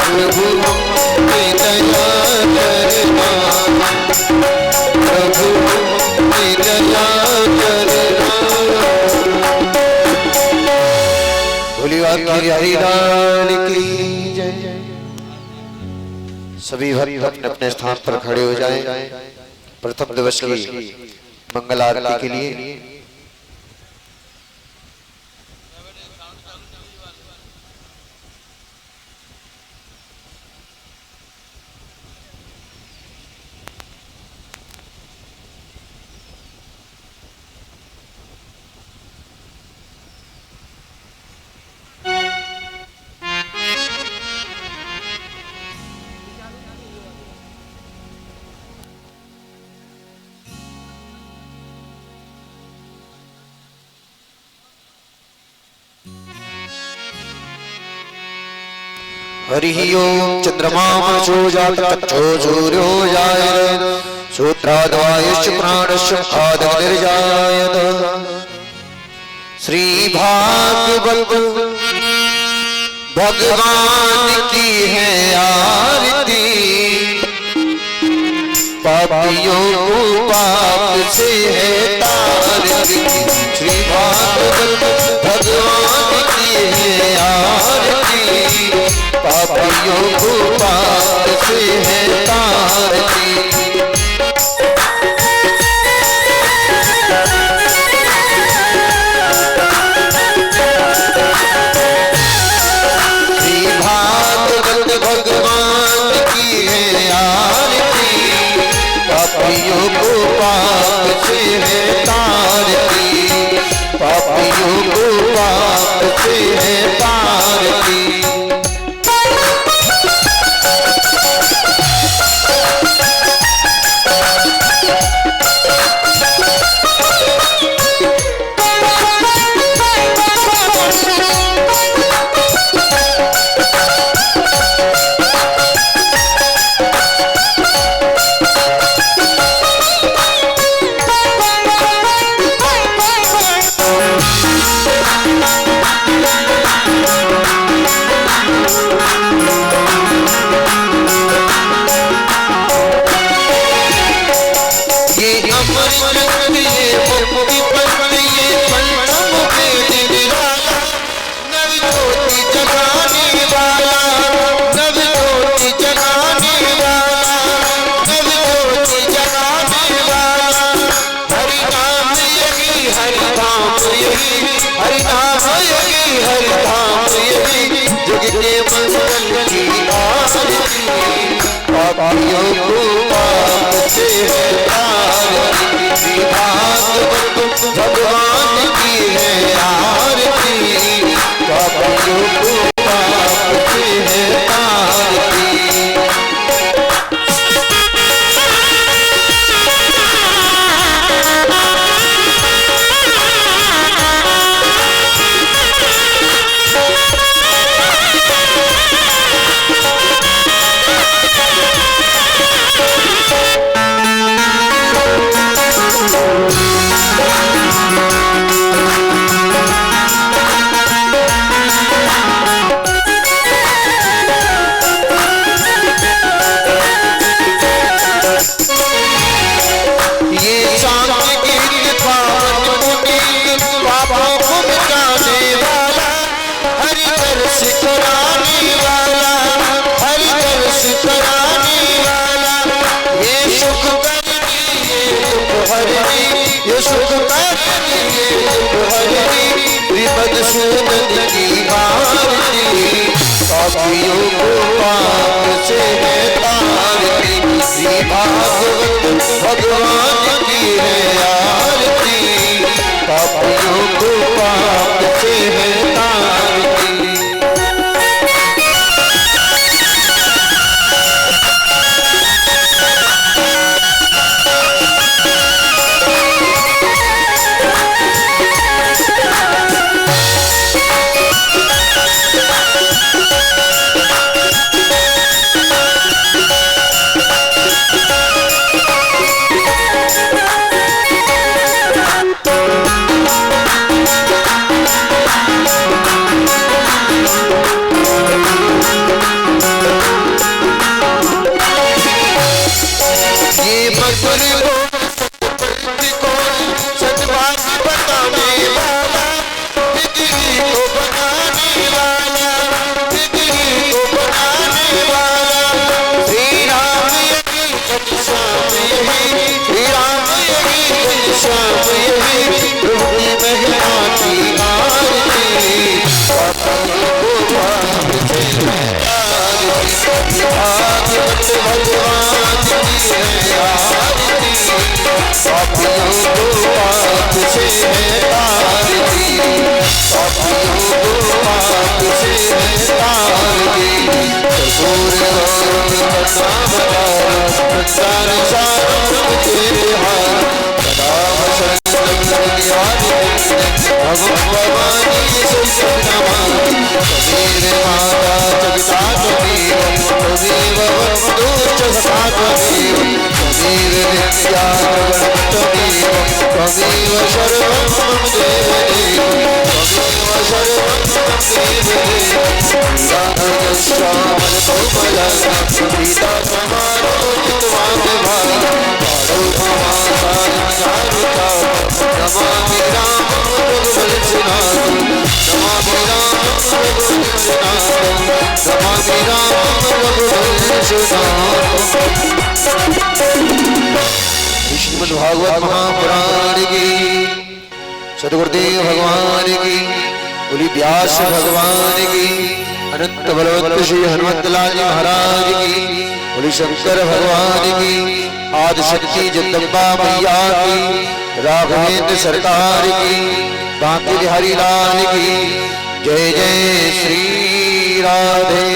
प्रभु की दया करना, प्रभु की दया करना। बोलिए आपकी हरिलाल की जय। सभी भक्त अपने अपने स्थान पर खड़े हो जाएं। प्रथम दिवस की मंगल आरती के लिए हरि ओम। चंद्रमा मनसो जात तक्षो सूर्यो जायत सूत्राद्वायुश्च प्राणश्च आदिर्जायत। श्री भागवत भगवान की है आरती, पापियों को पाप से है तारती। श्री भागवत भगवान की है आरती, पापियों को पाप से है तारती। श्री भागवत भगवान की है आरती, पापियों को पाप से है तारती, पापियों को पाप से है तारती। पापियों को पाप से है तारती। श्री भागवत भगवान की है आरती, पापियों को पाप से है तारती। पापियों को पाप से है तारती। श्री भागवत भगवान की है आरती, पापियों को पाप से है तारती। पापियों को पाप से है तारती, पापियों को पाप से है तारती। कर्पूर गौरम करुणावतारम संसार सारम तेरे हार, सदा वसंतम हृदयादिपुण्यम भगवानी सुखं नमामि। त्वमेव माता च पिता त्वमेव, त्वमेव बन्धुश्च सखा त्वमेव, त्वमेव विद्या प्रवरं त्वमेव, त्वमेव सर्वं मम देव देव, त्वमेव सर्वं मम देव देव। पुराणश्चामलकौमलं सीता समारोहितवाग्भागं, नमामि रामं रघुवंशनाथं, नमामि रामं रघुवंशनाथं, नमामि रामं रघुवंशनाथं। श्रीमद्भागवत महापुराण की, सद्गुरुदेव भगवान की, बोली व्यास भगवान की, अनंत बलवंत श्री हनुमंतलाल जी महाराज की, बोली शंकर भगवान की, आदिशक्ति जगदम्बा मैया की, राघवेंद्र सरकार की, बांके बिहारी लाल की। जय जय श्री राधे।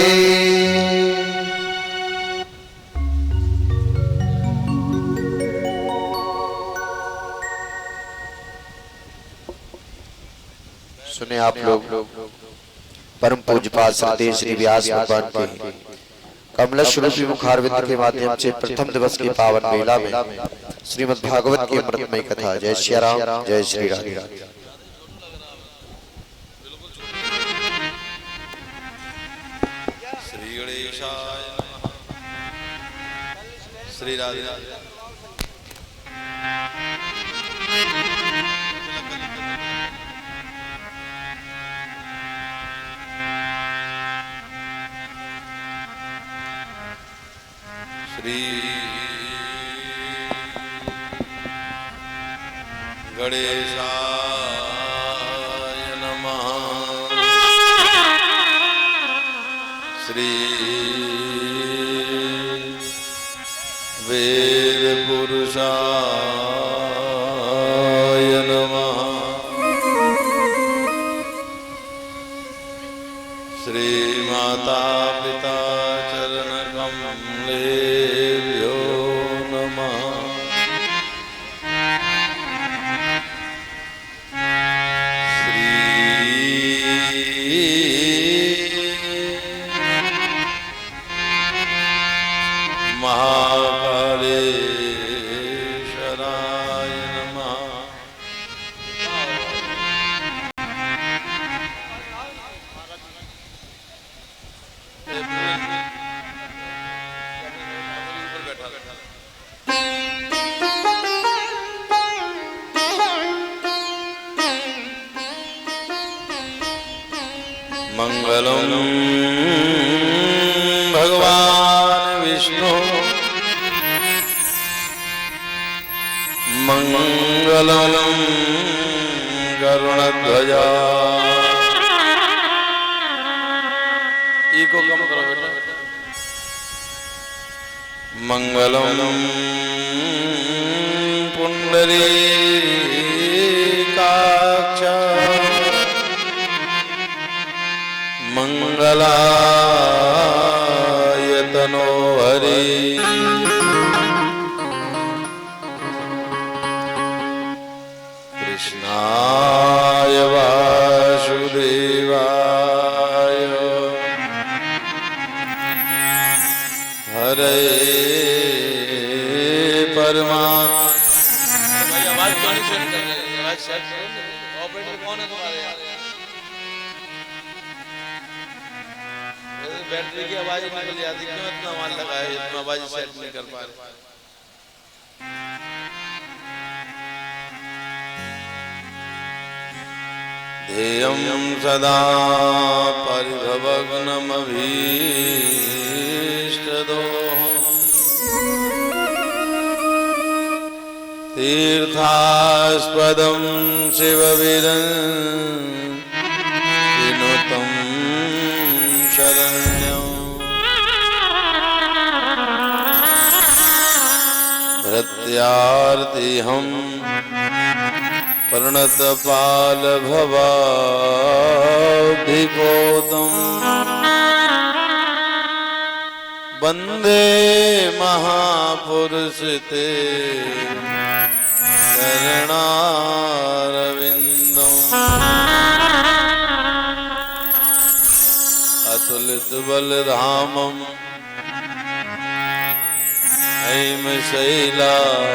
सुने आप लोग परम पूज्यपाद श्री श्री व्यास भगवान के कमलश रूपी मुखारविंद के माध्यम से प्रथम दिवस की पावन बेला में श्रीमद् भागवत की अमृतमयी कथा। जय श्री राम, जय श्री राधे। श्री गणेशाय नमः। श्री राधे। श्री गणेशाय नमः। श्री वेद पुरुषाय नमः। श्री माता पिता चरण कमलेभ्यो नमः। महाकालेश्वराय नमः। मंगलम भगवान विष्णु, मंगलम गरुड़ध्वजा। इको कम करो बेटा। मंगलम पुंडरीकाक्ष, मंगलायतनो हरि। कृष्णाय वासुदेवाय, हरे परमात्मा। आवाज कौन सेट कर रहे हैं? आवाज सेट करो। ऑपरेटर कौन है तुम्हारे यार? बैटरी की आवाज निकल जाती, क्यों इतना माल लगाया, इतना आवाज सेट नहीं कर पा रहे। ध्येयं सदा परिभवग्नमभीष्टदोहम्, तीर्थास्पदं शिवविरञ्चिनुतं शरण्यं। सत्यार्थी हम प्रणत पाल भवाधिपोतम वंदे महापुरुष ते चरणारविंदम अतुलित बलधामम ऐम शैलाभदेहम्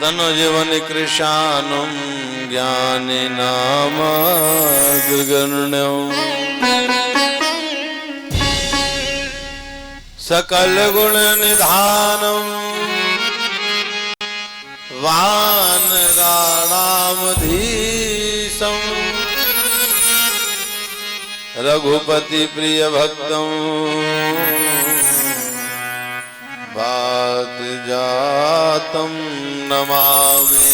धनुजवन कृशानुम ज्ञानी नाम गगण्यम् सकल गुण निधानम वानराणामधीशं रघुपति प्रिय भक्तम बात जातम नमामि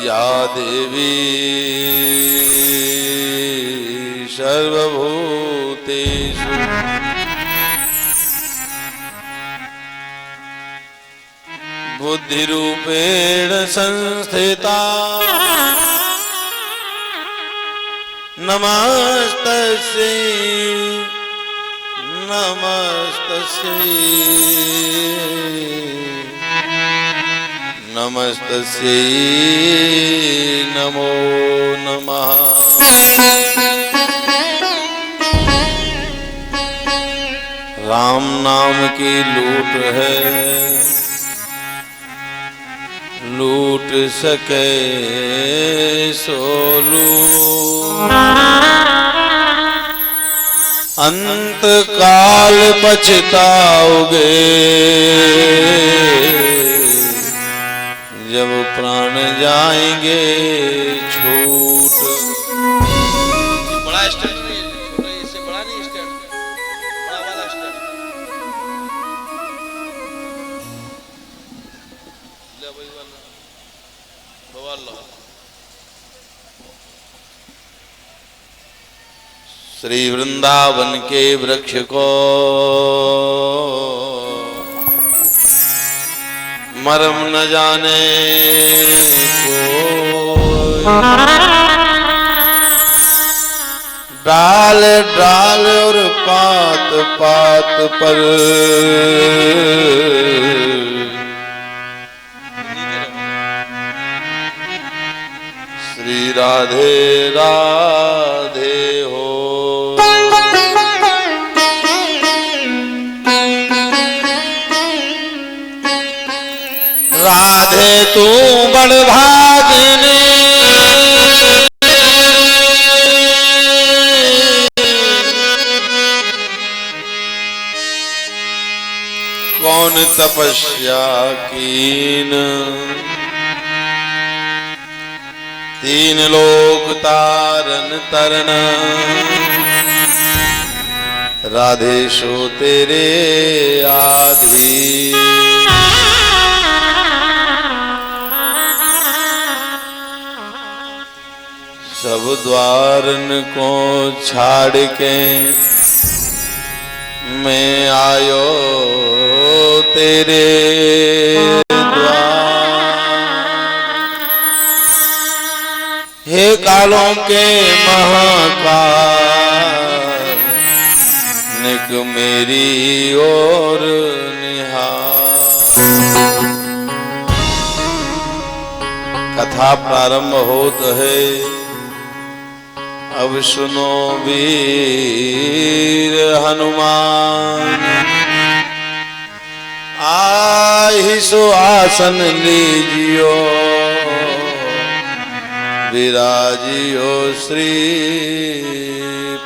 या देवी सर्वभूतेषु बुद्धिरूपेण संस्थिता नमस्तस्यै नमस्तस्यै नमस्तस्यै नमो नमः। राम नाम की लूट है लूट सके सो लूट अंत काल पछताओगे जब प्राण जाएंगे छूट। बड़ा स्टैंड नहीं है, छोटा इससे बड़ा नहीं स्टैंड, बड़ा वाला स्टैंड ले भाई वाला बवाल लगा। श्री वृंदावन के वृक्ष को मर्म न जाने को डाल डाल और पात पात पर श्री राधे राधे हो। राधे तू बड़ भागिनी कौन तपस्या कीन तीन लोक तारन तरन राधे सो तेरे आधी सब द्वारन को छाड़ के मैं आयो तेरे द्वार। हे कालों के महाकाल निक मेरी ओर निहार। कथा प्रारंभ होत है अब सुनो वीर हनुमान आहि सो आसन लीजियो विराजियो श्री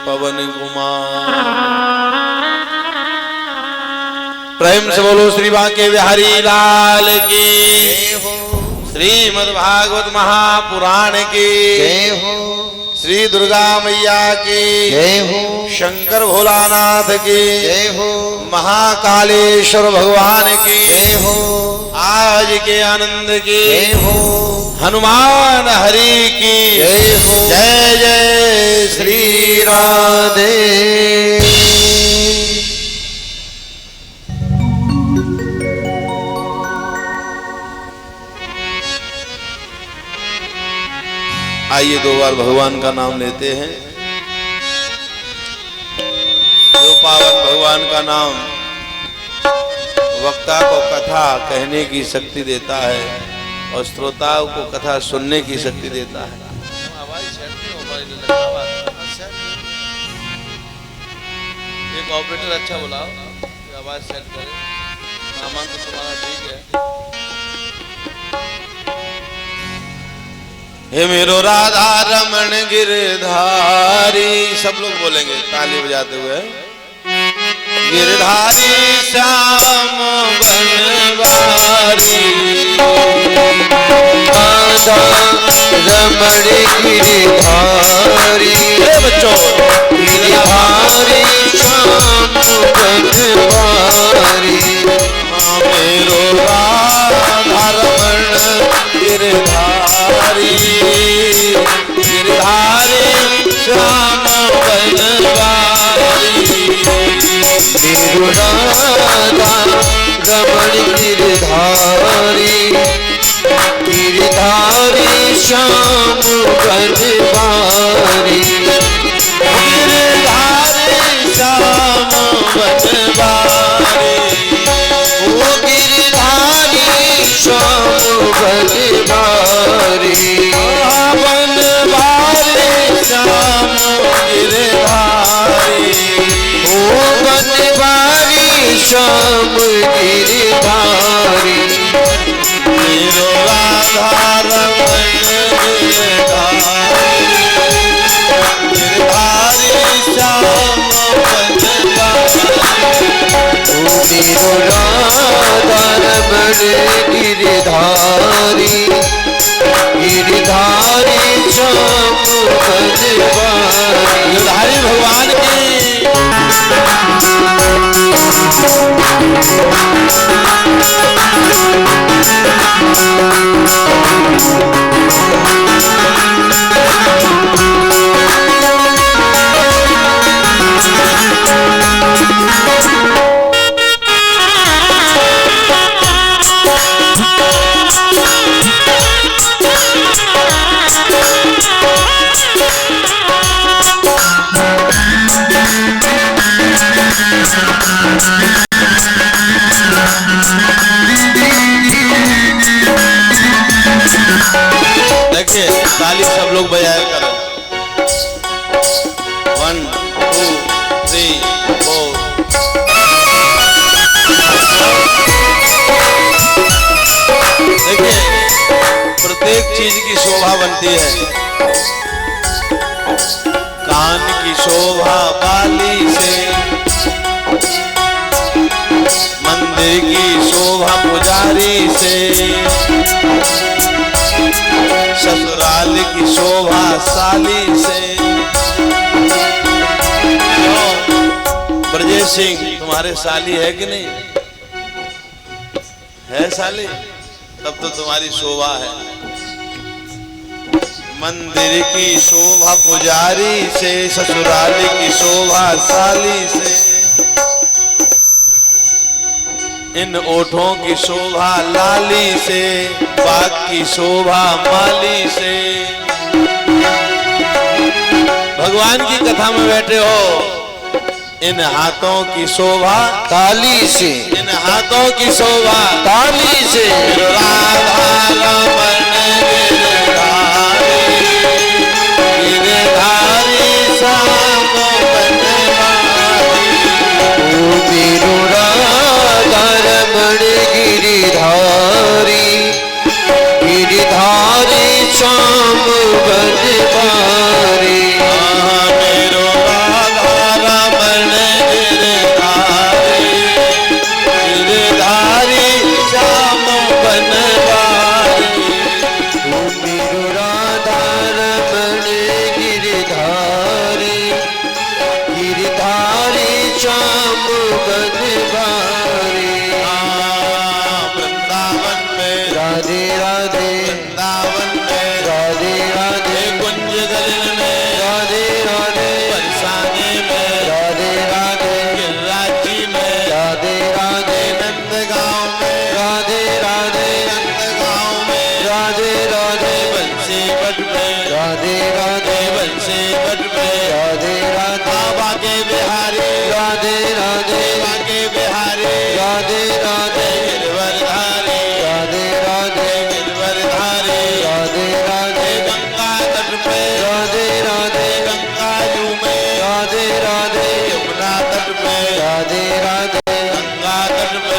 पवन कुमार। प्रेम से बोलो श्री बांके बिहारी लाल की श्रीमद् भागवत महापुराण की श्री दुर्गा मैया की जय हो। शंकर भोलानाथ की जय हो। महाकालेश्वर भगवान की जय हो। आज के आनंद की जय हो। हनुमान हरि की जय हो। जय जय श्री राधे। आइए 2 बार भगवान का नाम लेते हैं। जो पावन भगवान का नाम वक्ता को कथा कहने की शक्ति देता है और श्रोताओं को कथा सुनने की शक्ति देता है। एक ऑपरेटर अच्छा बुलाओ, आवाज सेट करे। सामान तो तुम्हारा ठीक है। हे मेरो राधा रमण गिरधारी, सब लोग बोलेंगे ताली बजाते हुए। गिरधारी श्याम बनवारी, राधा रमण गिरधारी, बच्चों गिरधारी श्याम बनवारी। मेरो राधा रमण गिरधारी, गिरधारी श्याम बनवारी। मेरो राधा रमण गिरधारी, गिरधारी श्याम बनवारी। गिरधारी श्याम बनवारी, ओ गिरधारी श्याम बनवारी। बनवारी श्याम गिरधारी, ओ बनवारी श्याम गिरधारी। मेरो राधा रमण गिरधारी, गिरधारी श्याम बनवारी। ओ मेरो राधा रमण गिरधारी, गिरधारी श्याम बनवारी। गिरधारी भगवान की देखिए ताली सब लोग बजाया करो। 1 2 3 4। देखिए प्रत्येक चीज की शोभा बनती है। कान की शोभा बाली से, मंदिर की शोभा पुजारी से, ससुराल की शोभा साली से। ब्रजेश सिंह तुम्हारे साली है कि नहीं है? साली तब तो तुम्हारी शोभा है। मंदिर की शोभा पुजारी से, ससुराल की शोभा साली से, इन ओठों की शोभा लाली से, बाग की शोभा माली से। भगवान की कथा में बैठे हो, इन हाथों की शोभा ताली से, इन हाथों की शोभा ताली से। राधा रमण गिरधारी, गिरधारी श्याम बनवारी। ओ मेरो राधा रमण गिरधारी, गिरधारी श्याम बनवारी। मेरो राधा रमण गिरधारी, गिरधारी श्याम बनवारी।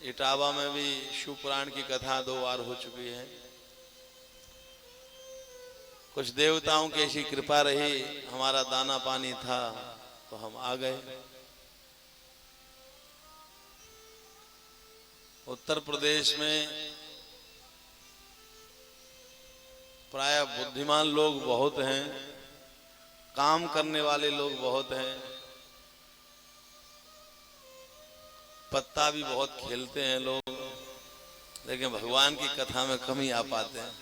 इटावा में भी शिव पुराण की कथा 2 बार हो चुकी है। कुछ देवताओं की ऐसी कृपा रही, हमारा दाना पानी था तो हम आ गए। उत्तर प्रदेश में प्राय बुद्धिमान लोग बहुत हैं, काम करने वाले लोग बहुत हैं, पत्ता भी बहुत खेलते हैं लोग, लेकिन भगवान की कथा में कम ही आ पाते हैं।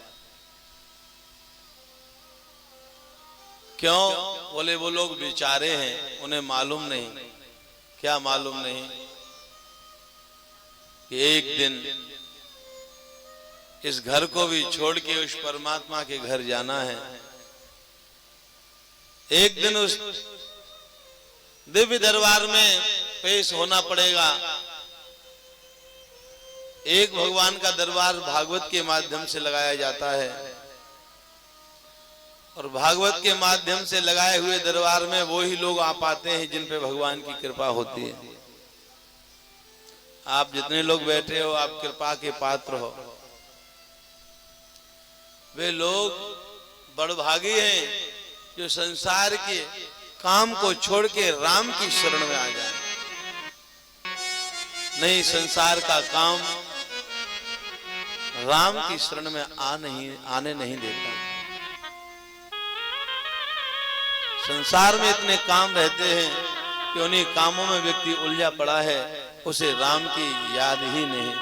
क्यों? बोले वो लोग बेचारे हैं, उन्हें मालूम नहीं। क्या मालूम नहीं? कि एक दिन इस घर को भी छोड़ के उस परमात्मा के घर जाना है। एक दिन उस दिव्य दरबार में पेश होना पड़ेगा। एक भगवान का दरबार भागवत के माध्यम से लगाया जाता है, और भागवत के माध्यम से लगाए हुए दरबार में वो ही लोग आ पाते हैं जिन पे भगवान की कृपा होती है। आप जितने लोग बैठे हो, आप कृपा के पात्र हो। वे लोग बड़भागी हैं जो संसार के काम को छोड़ के राम की शरण में आ जाए। नहीं, संसार का काम राम की शरण में आने नहीं देता। संसार में इतने काम रहते हैं कि उन्हीं कामों में व्यक्ति उलझा पड़ा है, उसे राम की याद ही नहीं।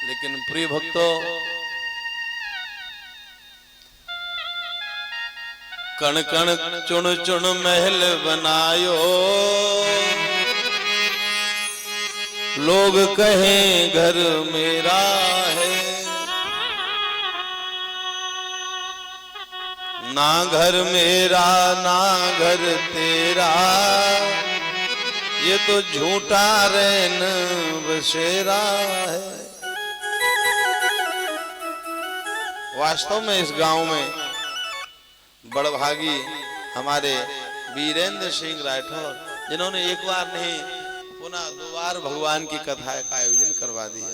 लेकिन प्रिय भक्तों, कण कण चुन चुन महल बनायो, लोग कहें घर मेरा है। ना घर मेरा ना घर तेरा, ये तो झूठा रैन बसेरा है। वास्तव में इस गांव में बड़भागी हमारे वीरेंद्र सिंह राठौर, जिन्होंने एक बार नहीं पुनः 2 बार भगवान की कथा का आयोजन करवा दिया।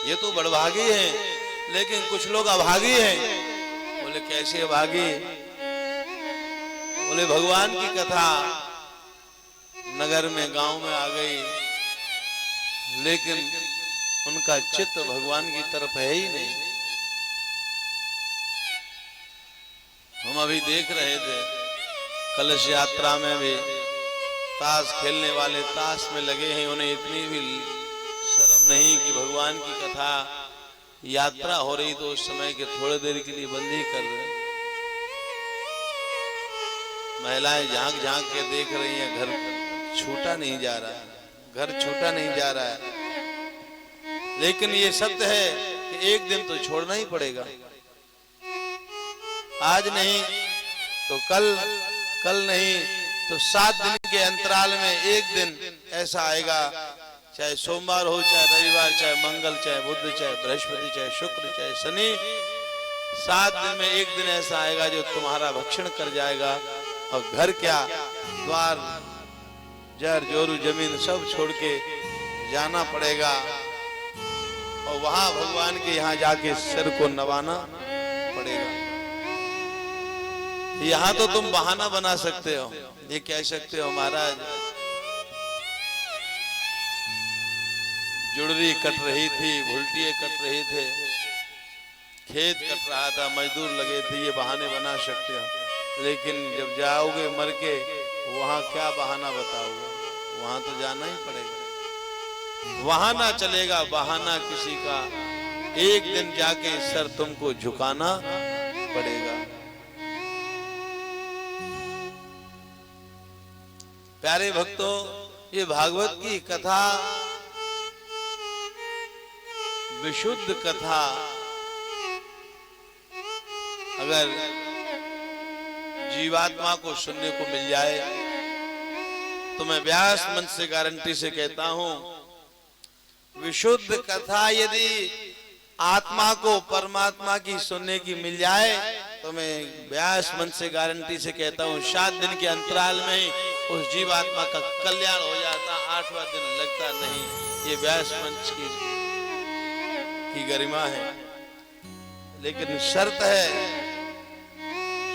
ये तो बड़भागी हैं, लेकिन कुछ लोग अभागी हैं। बोले कैसे अभागी? बोले भगवान की कथा नगर में गांव में आ गई, लेकिन उनका चित्त भगवान की तरफ है ही नहीं। हम अभी देख रहे थे कलश यात्रा में भी ताश खेलने वाले ताश में लगे हैं, उन्हें इतनी भी शर्म नहीं कि भगवान की कथा यात्रा हो रही तो उस समय के थोड़ी देर के लिए बंद ही कर रहे। महिलाएं झांक झांक के देख रही हैं, घर छूटा नहीं जा रहा है, घर छूटा नहीं जा रहा है। लेकिन ये सत्य है कि एक दिन तो छोड़ना ही पड़ेगा। आज नहीं तो कल नहीं तो 7 दिन के अंतराल में एक दिन ऐसा आएगा, चाहे सोमवार हो, चाहे रविवार, चाहे मंगल, चाहे बुध, चाहे बृहस्पति, चाहे शुक्र, चाहे शनि, 7 दिन में एक दिन ऐसा आएगा जो तुम्हारा भक्षण कर जाएगा। और घर क्या, द्वार जर जोरू जमीन सब छोड़ के जाना पड़ेगा, और वहां भगवान के यहाँ जाके सिर को नवाना पड़ेगा। यहाँ तो तुम बहाना बना सकते हो, ये कह सकते हो महाराज जुड़री कट रही थी, भुलटिये कट रहे थे, खेत कट रहा था, मजदूर लगे थे, ये बहाने बना सकते हो। लेकिन जब जाओगे मर के, वहां क्या बहाना बताओगे? वहां तो जाना ही पड़ेगा। वहां ना चलेगा बहाना किसी का, एक दिन जाके सर तुमको झुकाना पड़ेगा। प्यारे भक्तों, ये भागवत की कथा विशुद्ध कथा अगर जीवात्मा को सुनने को मिल जाए तो मैं व्यास मंच से गारंटी से कहता हूं, विशुद्ध कथा यदि आत्मा को परमात्मा की सुनने की मिल जाए तो मैं व्यास मंच से गारंटी से कहता हूं 7 दिन के अंतराल में उस जीवात्मा का कल्याण हो जाता। 8वां दिन लगता नहीं। ये व्यास मंच की गरिमा है। लेकिन शर्त है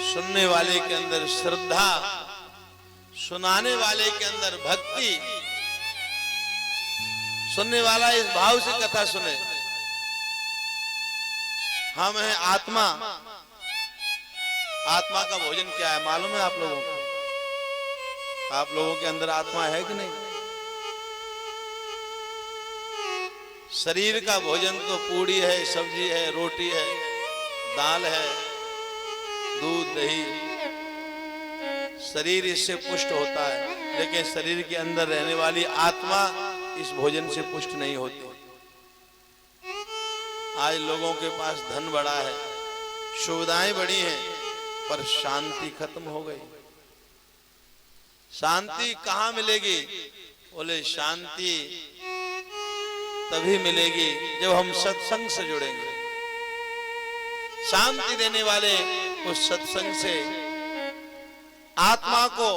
सुनने वाले के अंदर श्रद्धा, सुनाने वाले के अंदर भक्ति, सुनने वाला इस भाव से कथा सुने। हम हैं आत्मा। आत्मा का भोजन क्या है मालूम है आप लोगों को? आप लोगों के अंदर आत्मा है कि नहीं? शरीर का भोजन तो पूड़ी है, सब्जी है, रोटी है, दाल है, दूध दही, शरीर इससे पुष्ट होता है। लेकिन शरीर के अंदर रहने वाली आत्मा इस भोजन से पुष्ट नहीं होती। आज लोगों के पास धन बड़ा है, सुविधाएं बड़ी हैं, पर शांति खत्म हो गई। शांति कहां मिलेगी? बोले शांति तभी मिलेगी जब हम सत्संग से जुड़ेंगे। शांति देने वाले उस सत्संग से, आत्मा को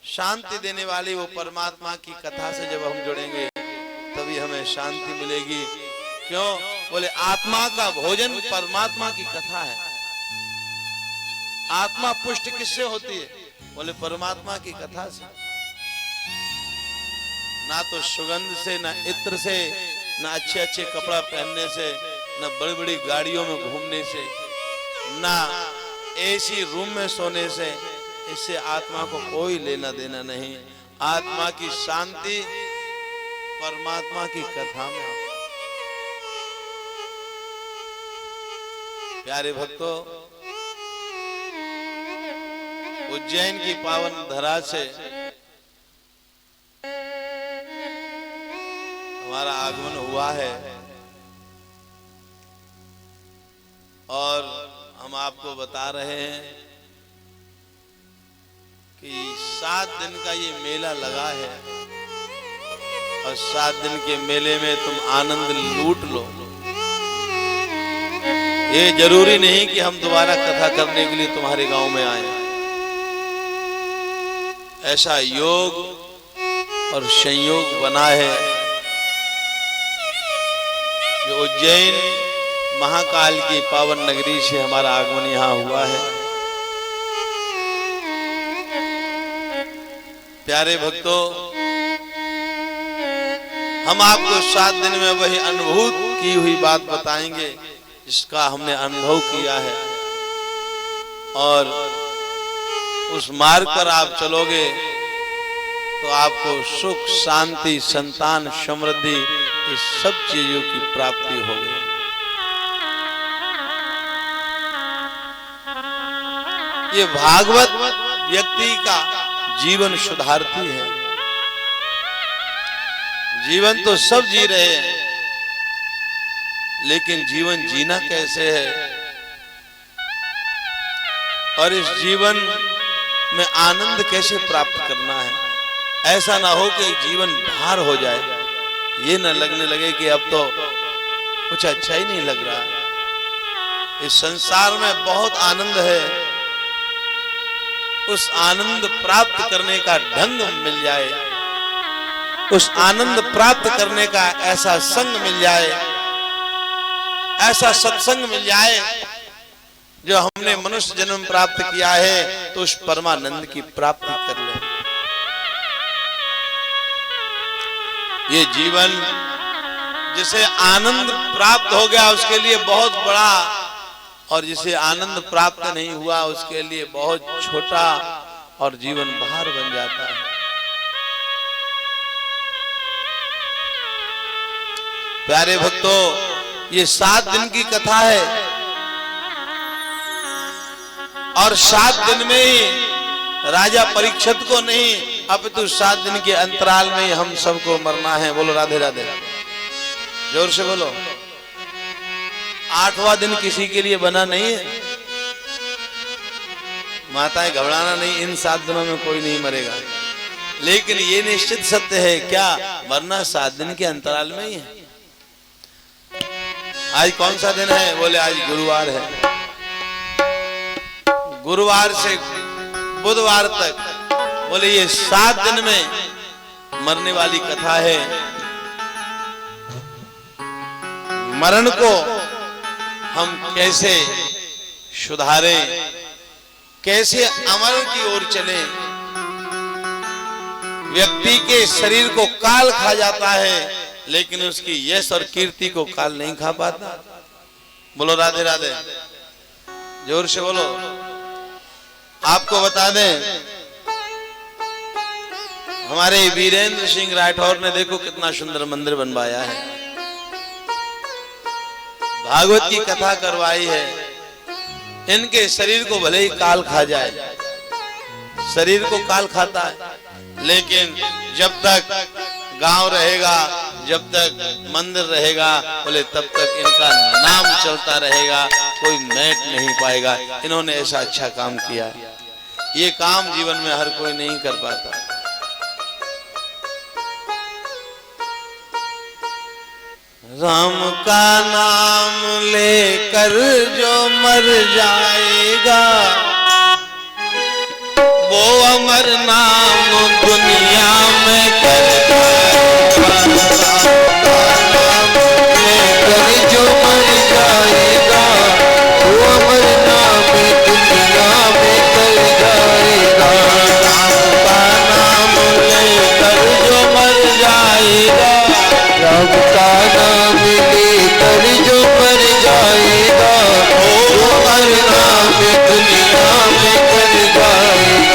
शांति देने वाली वो परमात्मा की कथा से जब हम जुड़ेंगे तभी हमें शांति मिलेगी। क्यों? बोले आत्मा का भोजन परमात्मा की कथा है। आत्मा पुष्ट किससे होती है? बोले परमात्मा की कथा से। ना तो सुगंध से, ना इत्र से, ना अच्छे अच्छे कपड़ा पहनने से, ना बड़ी बड़ी गाड़ियों में घूमने से, ना एसी रूम में सोने से। इससे आत्मा को कोई लेना देना नहीं। आत्मा की शांति परमात्मा की कथा में। प्यारे भक्तों, उज्जैन की पावन धरा से हमारा आगमन हुआ है और हम आपको बता रहे हैं कि 7 दिन का ये मेला लगा है और 7 दिन के मेले में तुम आनंद लूट लो। ये जरूरी नहीं कि हम दोबारा कथा करने के लिए तुम्हारे गांव में आए। ऐसा योग और संयोग बना है जो उज्जैन महाकाल की पावन नगरी से हमारा आगमन यहाँ हुआ है। प्यारे भक्तों, हम आपको 7 दिन में वही अनुभूत की हुई बात बताएंगे जिसका हमने अनुभव किया है, और उस मार्ग पर आप चलोगे तो आपको सुख, शांति, संतान, समृद्धि, इस सब चीजों की प्राप्ति होगी। ये भागवत व्यक्ति का जीवन सुधारती है। जीवन तो सब जी रहे हैं, लेकिन जीवन जीना कैसे है और इस जीवन में आनंद कैसे प्राप्त करना है। ऐसा ना हो कि जीवन भार हो जाए, ये न लगने लगे कि अब तो कुछ अच्छा ही नहीं लग रहा। इस संसार में बहुत आनंद है, उस आनंद प्राप्त करने का ढंग मिल जाए, उस आनंद प्राप्त करने का ऐसा संग मिल जाए, ऐसा सत्संग मिल जाए जो हमने मनुष्य जन्म प्राप्त किया है तो उस परमानंद की प्राप्ति कर ले। ये जीवन जिसे आनंद प्राप्त हो गया उसके लिए बहुत बड़ा, और जिसे आनंद प्राप्त नहीं हुआ उसके लिए बहुत छोटा, और जीवन भार बन जाता है। प्यारे भक्तों, ये 7 दिन की कथा है और 7 दिन में ही राजा परीक्षित को नहीं, अब तो 7 दिन के अंतराल में ही हम सबको मरना है। बोलो राधे राधे, जोर से बोलो। 8वां दिन किसी के लिए बना नहीं है। माताएं घबराना नहीं, इन 7 दिनों में कोई नहीं मरेगा, लेकिन ये निश्चित सत्य है क्या, मरना 7 दिन के अंतराल में ही है। आज कौन सा दिन है? बोले आज गुरुवार है। गुरुवार से बुधवार तक, बोले ये 7 दिन में मरने वाली कथा है। मरण को हम कैसे सुधारें, कैसे अमर की ओर चलें। व्यक्ति के शरीर को काल खा जाता है, लेकिन उसकी यश और कीर्ति को काल नहीं खा पाता। बोलो राधे राधे, जोर से बोलो। आपको बता दें, हमारे वीरेंद्र सिंह राठौर ने देखो कितना सुंदर मंदिर बनवाया है, भागवत की कथा करवाई है। इनके शरीर को भले ही काल खा जाए, शरीर को काल खाता है, लेकिन जब तक गांव रहेगा, जब तक मंदिर रहेगा, बोले तब तक इनका नाम चलता रहेगा, कोई मैट नहीं पाएगा। इन्होंने ऐसा अच्छा काम किया, ये काम जीवन में हर कोई नहीं कर पाता। राम का नाम लेकर जो मर जाएगा, वो अमर नाम दुनिया में कर लेकर जो मर जाएगा, वो अमर नाम दुनिया में कर जाएगा। राम का नाम लेकर जो मर जाएगा, राम का नाम लेकर जो मर जाएगा, वो अमर नाम दुनिया में कर जाएगा।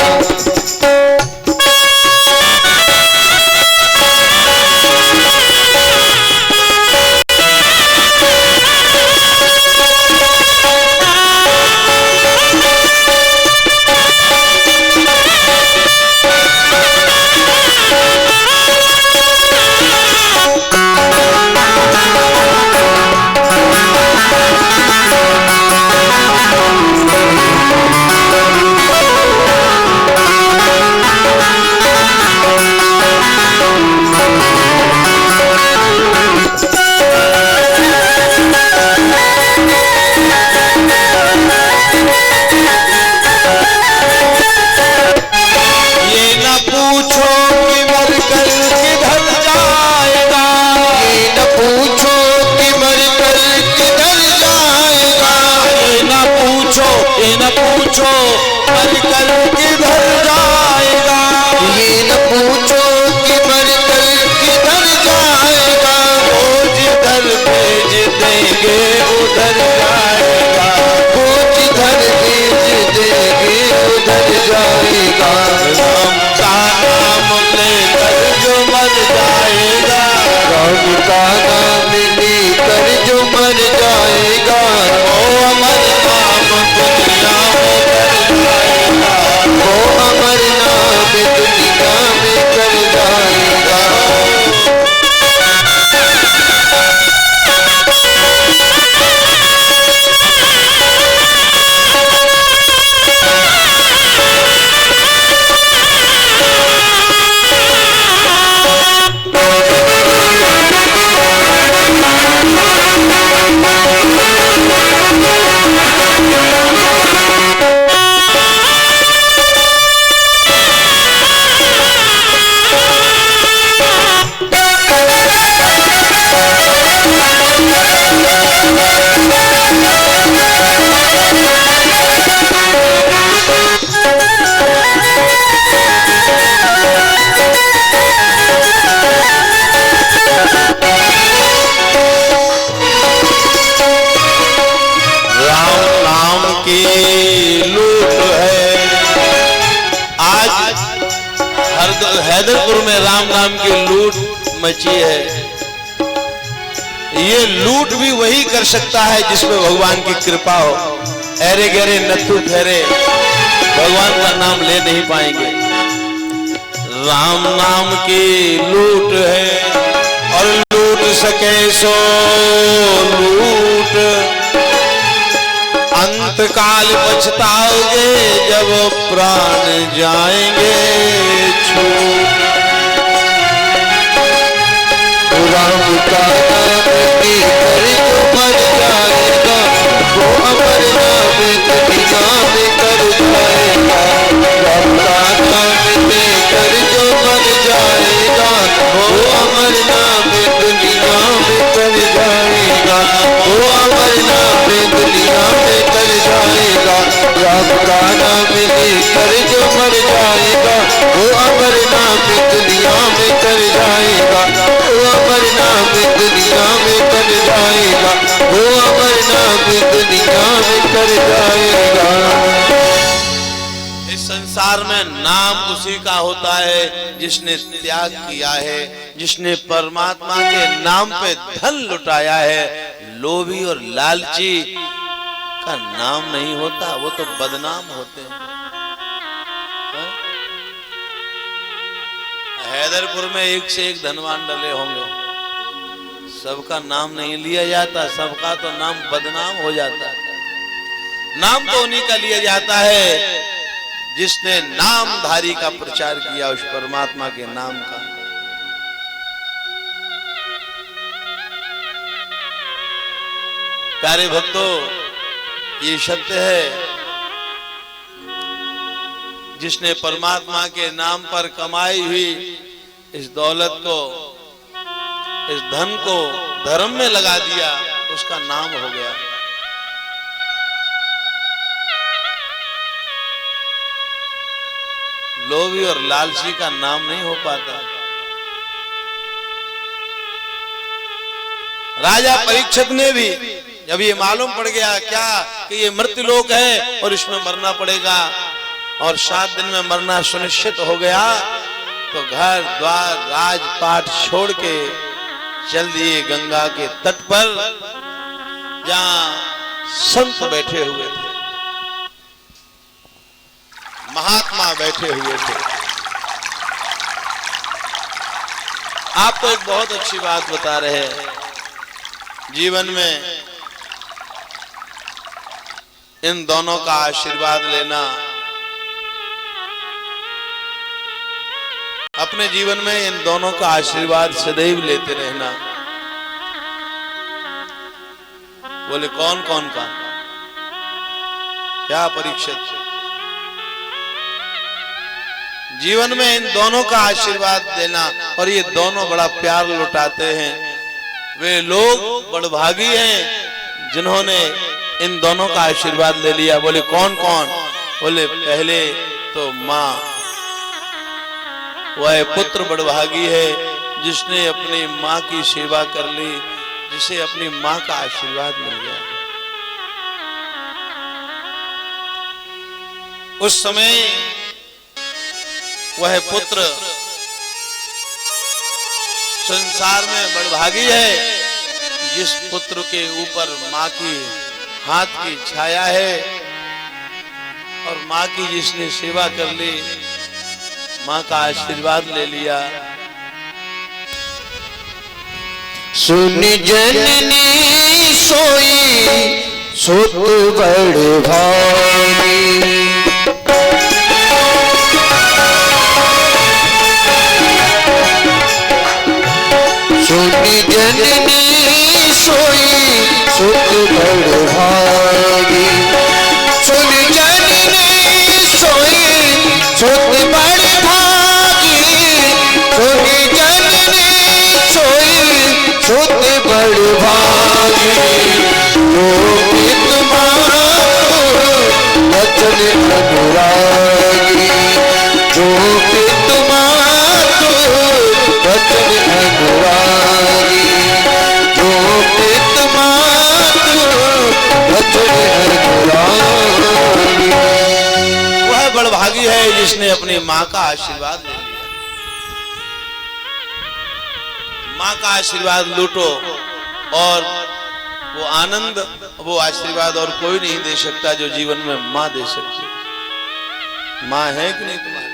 हैदरपुर में राम नाम की लूट मची है। ये लूट भी वही कर सकता है जिसमें भगवान की कृपा हो। अरे गहरे नथु ठहरे भगवान का नाम ले नहीं पाएंगे। राम नाम की लूट है और लूट सके सो लूट, अंत काल पछताओगे जब प्राण जाएंगे छूट। राम का नाम लेकर जो मर जाएगा, वो अमर नाम दुनिया में कर जाएगा। राम का नाम लेकर जो मर जाएगा, तर जाएगा। इस संसार में नाम उसी का होता है जिसने त्याग किया है, जिसने परमात्मा के नाम पे धन लुटाया है। लोभी और लालची का नाम नहीं होता, वो तो बदनाम होते हैं। हैदरपुर में एक से एक धनवान डले होंगे, सबका नाम नहीं लिया जाता, सबका तो नाम बदनाम हो जाता है। नाम तो उन्हीं का लिया जाता है जिसने नामधारी का प्रचार किया, उस परमात्मा के नाम का। प्यारे भक्तों, ये सत्य है, जिसने परमात्मा के नाम पर कमाई हुई इस दौलत को, इस धन को धर्म में लगा दिया, उसका नाम हो गया। लोभी और लालची का नाम नहीं हो पाता। राजा परीक्षित ने भी जब ये मालूम पड़ गया क्या कि ये मृत्युलोक है और इसमें मरना पड़ेगा और 7 दिन में मरना सुनिश्चित हो गया, तो घर द्वार राजपाट छोड़ के चल दिए गंगा के तट पर, जहां संत बैठे हुए थे, महात्मा बैठे हुए थे। आप तो एक बहुत अच्छी बात बता रहे हैं, जीवन में इन दोनों का आशीर्वाद लेना, अपने जीवन में इन दोनों का आशीर्वाद सदैव लेते रहना। बोले कौन कौन का? क्या परीक्षित? जीवन में इन दोनों का आशीर्वाद देना, और ये दोनों बड़ा प्यार लुटाते हैं। वे लोग बड़भागी हैं जिन्होंने इन दोनों का आशीर्वाद ले लिया। बोले कौन कौन? बोले पहले तो माँ, वह पुत्र बड़भागी है जिसने अपनी माँ की सेवा कर ली, जिसे अपनी माँ का आशीर्वाद मिल गया। उस समय वह पुत्र संसार में बड़भागी है जिस पुत्र के ऊपर माँ की हाथ की छाया है, और माँ की जिसने सेवा कर ली, माँ का आशीर्वाद ले लिया। सुन जननी सोई सुत बड़ भागी, सुनी जननी सोई सुत बड़ भागी, सुनी जननी सोई सुत बड़ भागी, सुनी जननी सोई सुत बड़ भागी। जो पित मातु वचन अनुरागी, जो पित मातु वचन अनुरागी, जो पित मातु वचन अनुरागी। वह बड़भागी है जिसने अपनी माँ का आशीर्वाद ले लिया। माँ का आशीर्वाद लूटो, और वो आनंद, वो आशीर्वाद और कोई नहीं दे सकता जो जीवन में माँ दे सकती। माँ है कि नहीं तुम्हारी?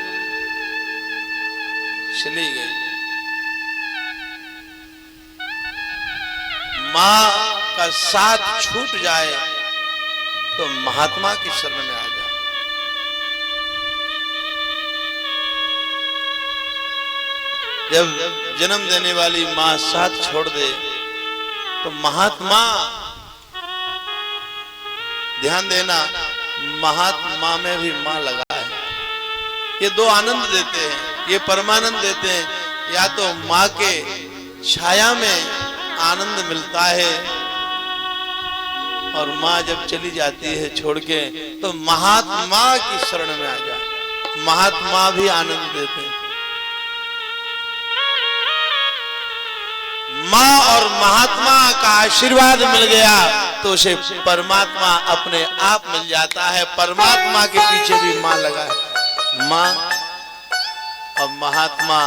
चली गई। माँ का साथ छूट जाए तो महात्मा की शरण में आ जाए। जब जन्म देने वाली माँ साथ छोड़ दे तो महात्मा, ध्यान देना, महात्मा में भी माँ लगा है। ये दो आनंद देते हैं, ये परमानंद देते हैं। या तो माँ के छाया में आनंद मिलता है, और माँ जब चली जाती है छोड़ के तो महात्मा की शरण में आ जाए, महात्मा भी आनंद देते हैं। माँ और महात्मा का आशीर्वाद मिल गया तो उसे परमात्मा अपने आप मिल जाता है। परमात्मा के पीछे भी माँ लगा है, माँ और महात्मा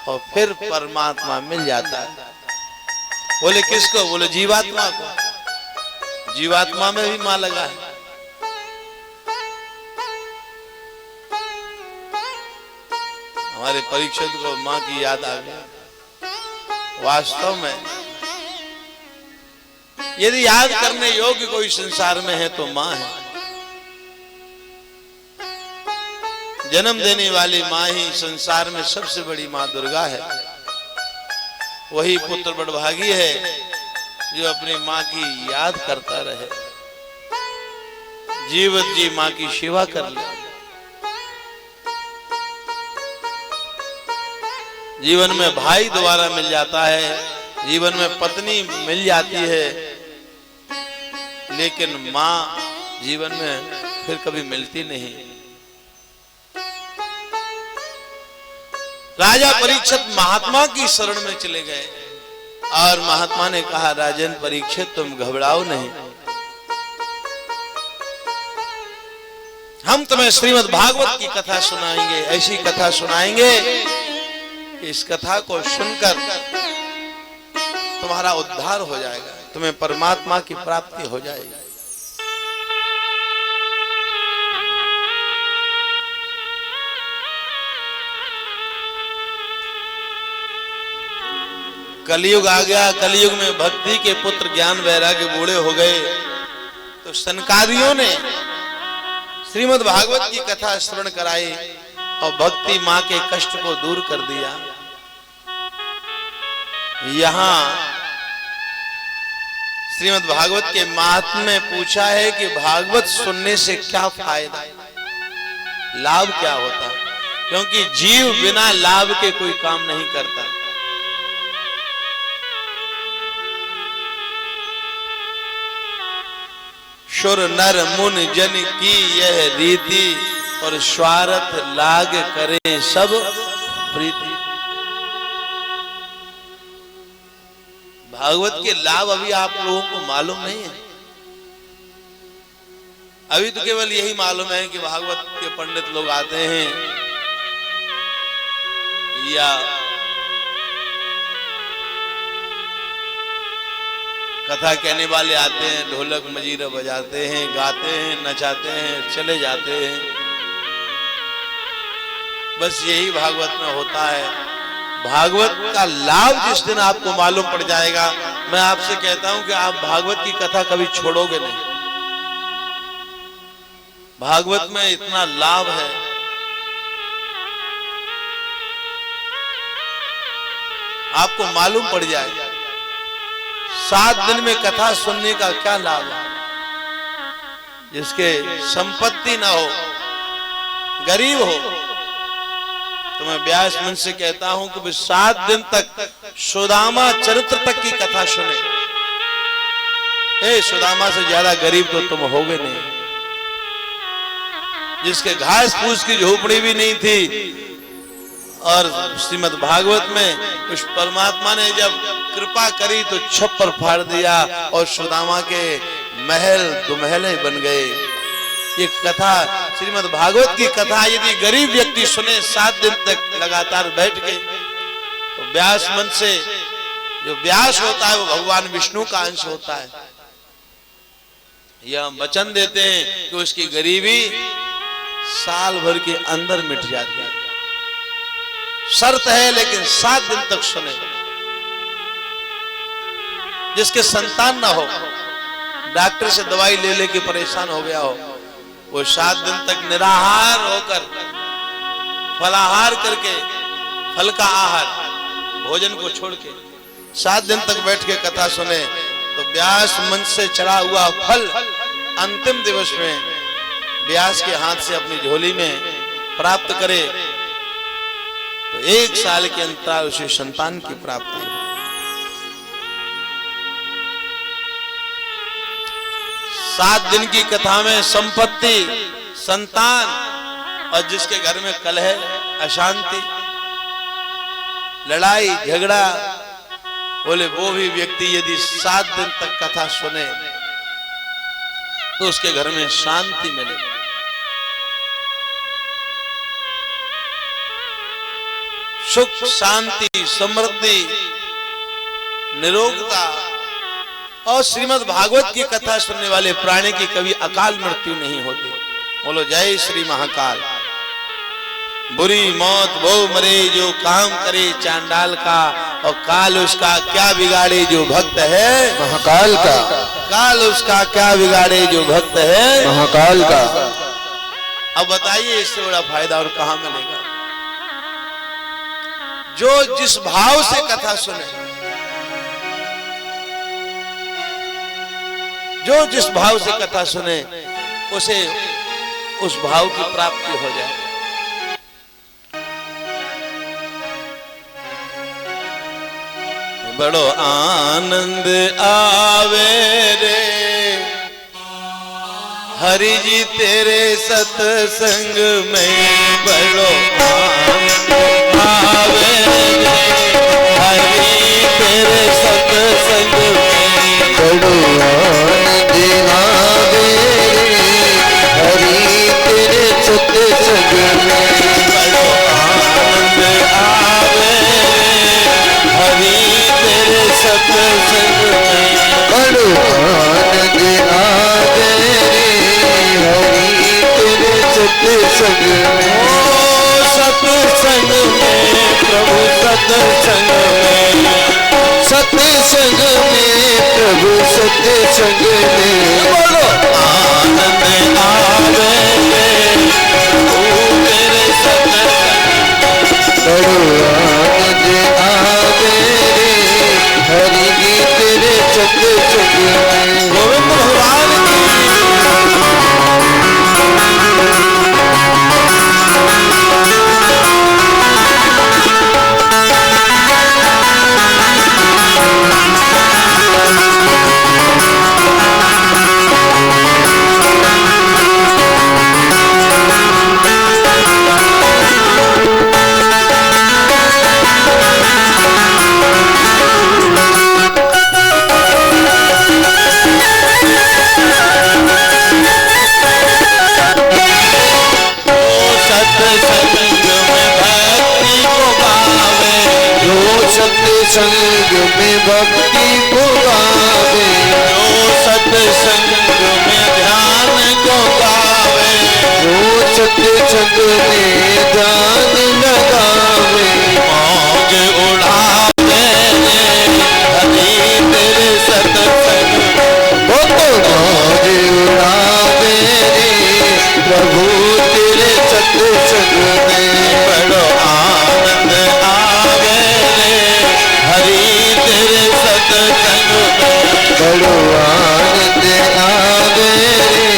और फिर परमात्मा मिल जाता है। बोले किसको? बोले जीवात्मा को। जीवात्मा में भी माँ लगा है। हमारे परीक्षित को माँ की याद आ गई। वास्तव में यदि याद करने योग्य कोई संसार में है तो माँ है। जन्म देने वाली माँ ही संसार में सबसे बड़ी माँ दुर्गा है। वही पुत्र बड़भागी है जो अपनी माँ की याद करता रहे, जीवत जी माँ की सेवा कर ले। जीवन में भाई दोबारा मिल जाता है, जीवन में पत्नी मिल जाती है, लेकिन माँ जीवन में फिर कभी मिलती नहीं। राजा परीक्षित महात्मा की शरण में चले गए और महात्मा ने कहा, राजन परीक्षित तुम घबराओ नहीं, हम तुम्हें श्रीमद् भागवत की कथा सुनाएंगे। ऐसी कथा सुनाएंगे कि इस कथा को सुनकर तुम्हारा उद्धार हो जाएगा, तुम्हें परमात्मा की प्राप्ति हो जाएगी। कलयुग आ गया। कलयुग में भक्ति के पुत्र ज्ञान वैराग्य बूढ़े हो गए, तो सनकादियों ने श्रीमद् भागवत की कथा श्रवण कराई और भक्ति मां के कष्ट को दूर कर दिया। यहां श्रीमद् भागवत के महात्म्य में पूछा है कि भागवत सुनने से क्या फायदा, लाभ क्या होता? क्योंकि जीव बिना लाभ के कोई काम नहीं करता। शुर नर मुन जन की यह रीति और स्वार्थ लाग करे सब प्रीति। भागवत के लाभ अभी आप लोगों को मालूम नहीं है। अभी तो केवल यही मालूम है कि भागवत के पंडित लोग आते हैं या कथा कहने वाले आते हैं, ढोलक मजीरा बजाते हैं, गाते हैं, नचाते हैं, चले जाते हैं। बस यही भागवत में होता है। भागवत का लाभ जिस दिन आपको मालूम पड़ जाएगा, मैं आपसे कहता हूं कि आप भागवत की कथा कभी छोड़ोगे नहीं। भागवत में इतना लाभ है। आपको मालूम पड़ जाएगा 7 दिन में कथा सुनने का क्या लाभ है। जिसके संपत्ति ना हो, गरीब हो, तो मैं व्यास मन से कहता हूं कि 7 दिन तक सुदामा चरित्र तक की कथा सुने। सुदामा से ज्यादा गरीब तो तुम होगे नहीं। जिसके घास फूस की झोपड़ी भी नहीं थी, और श्रीमद् भागवत में उस परमात्मा ने जब कृपा करी तो छप्पर फाड़ दिया और सुदामा के महल दुमहले बन गए। ये कथा, श्रीमद् भागवत की कथा यदि गरीब व्यक्ति सुने 7 दिन तक लगातार बैठ के, तो व्यास मन से जो व्यास होता है वो भगवान विष्णु का अंश होता है। यह हम वचन देते हैं कि उसकी गरीबी साल भर के अंदर मिट जाती है। शर्त है लेकिन 7 दिन तक सुने। जिसके संतान ना हो, डॉक्टर से दवाई ले लेके परेशान हो गया हो, वो 7 दिन तक निराहार होकर फलाहार करके, फल का आहार, भोजन को छोड़ के 7 दिन तक बैठ के कथा सुने, तो व्यास मन से चढ़ा हुआ फल अंतिम दिवस में व्यास के हाथ से अपनी झोली में प्राप्त करे, तो 1 साल के अंतराल उसे संतान की प्राप्ति हो। 7 दिन की कथा में संपत्ति, संतान, और जिसके घर में कलह, अशांति, लड़ाई झगड़ा, बोले वो भी व्यक्ति यदि 7 दिन तक कथा सुने तो उसके घर में शांति मिलेगी। सुख, शांति, समृद्धि, निरोगता। और श्रीमद् भागवत की कथा सुनने वाले प्राणी की कभी अकाल मृत्यु नहीं होती। बोलो जय श्री महाकाल। बुरी मौत वो मरे जो काम करे चांडाल का, और काल उसका क्या बिगाड़े जो भक्त है महाकाल का। काल उसका क्या बिगाड़े जो भक्त है महाकाल का। अब बताइए इससे बड़ा फायदा और कहां मिलेगा। जो जिस भाव से कथा सुने, जो जिस भाव से कथा सुने, उसे उस भाव की प्राप्ति हो जाए। बड़ो आनंद आवे रे हरि जी तेरे सत्संग में, बड़ो आनंद आवे रे हरि तेरे सत्संग में, बड़ो आनंद आवे रे हरि तेरे सत्संग में, बड़ो आनंद आवे रे हरि तेरे सत्संग में, बड़ो आनंद आवे रे हरि तेरे सत्संग में। ओ सत्संग में प्रभु सत्संग में, सत्संग में प्रभु सत्संग में, बोलो आनंद आवे रे प्रभु तेरे सत्संग में, बड़ो आनंद आवे रे हरि जी तेरे सत्संग में। गोविंद भगवान की सत्संग में भक्ति को गावे, जो सत्संग में ध्यान को गावे, जो सत्संग में ध्यान लगावे, मौज उड़ावे हरि तेरे सत्संग में, वो तो मौज उड़ावे रे प्रभु तेरे सत्संग में। बड़ो आनंद आवे रे हरि तेरे सत्संग में, बड़ो आनंद आवे रे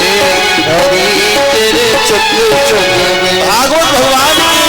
हरि तेरे सत्संग में। भागवत भगवान की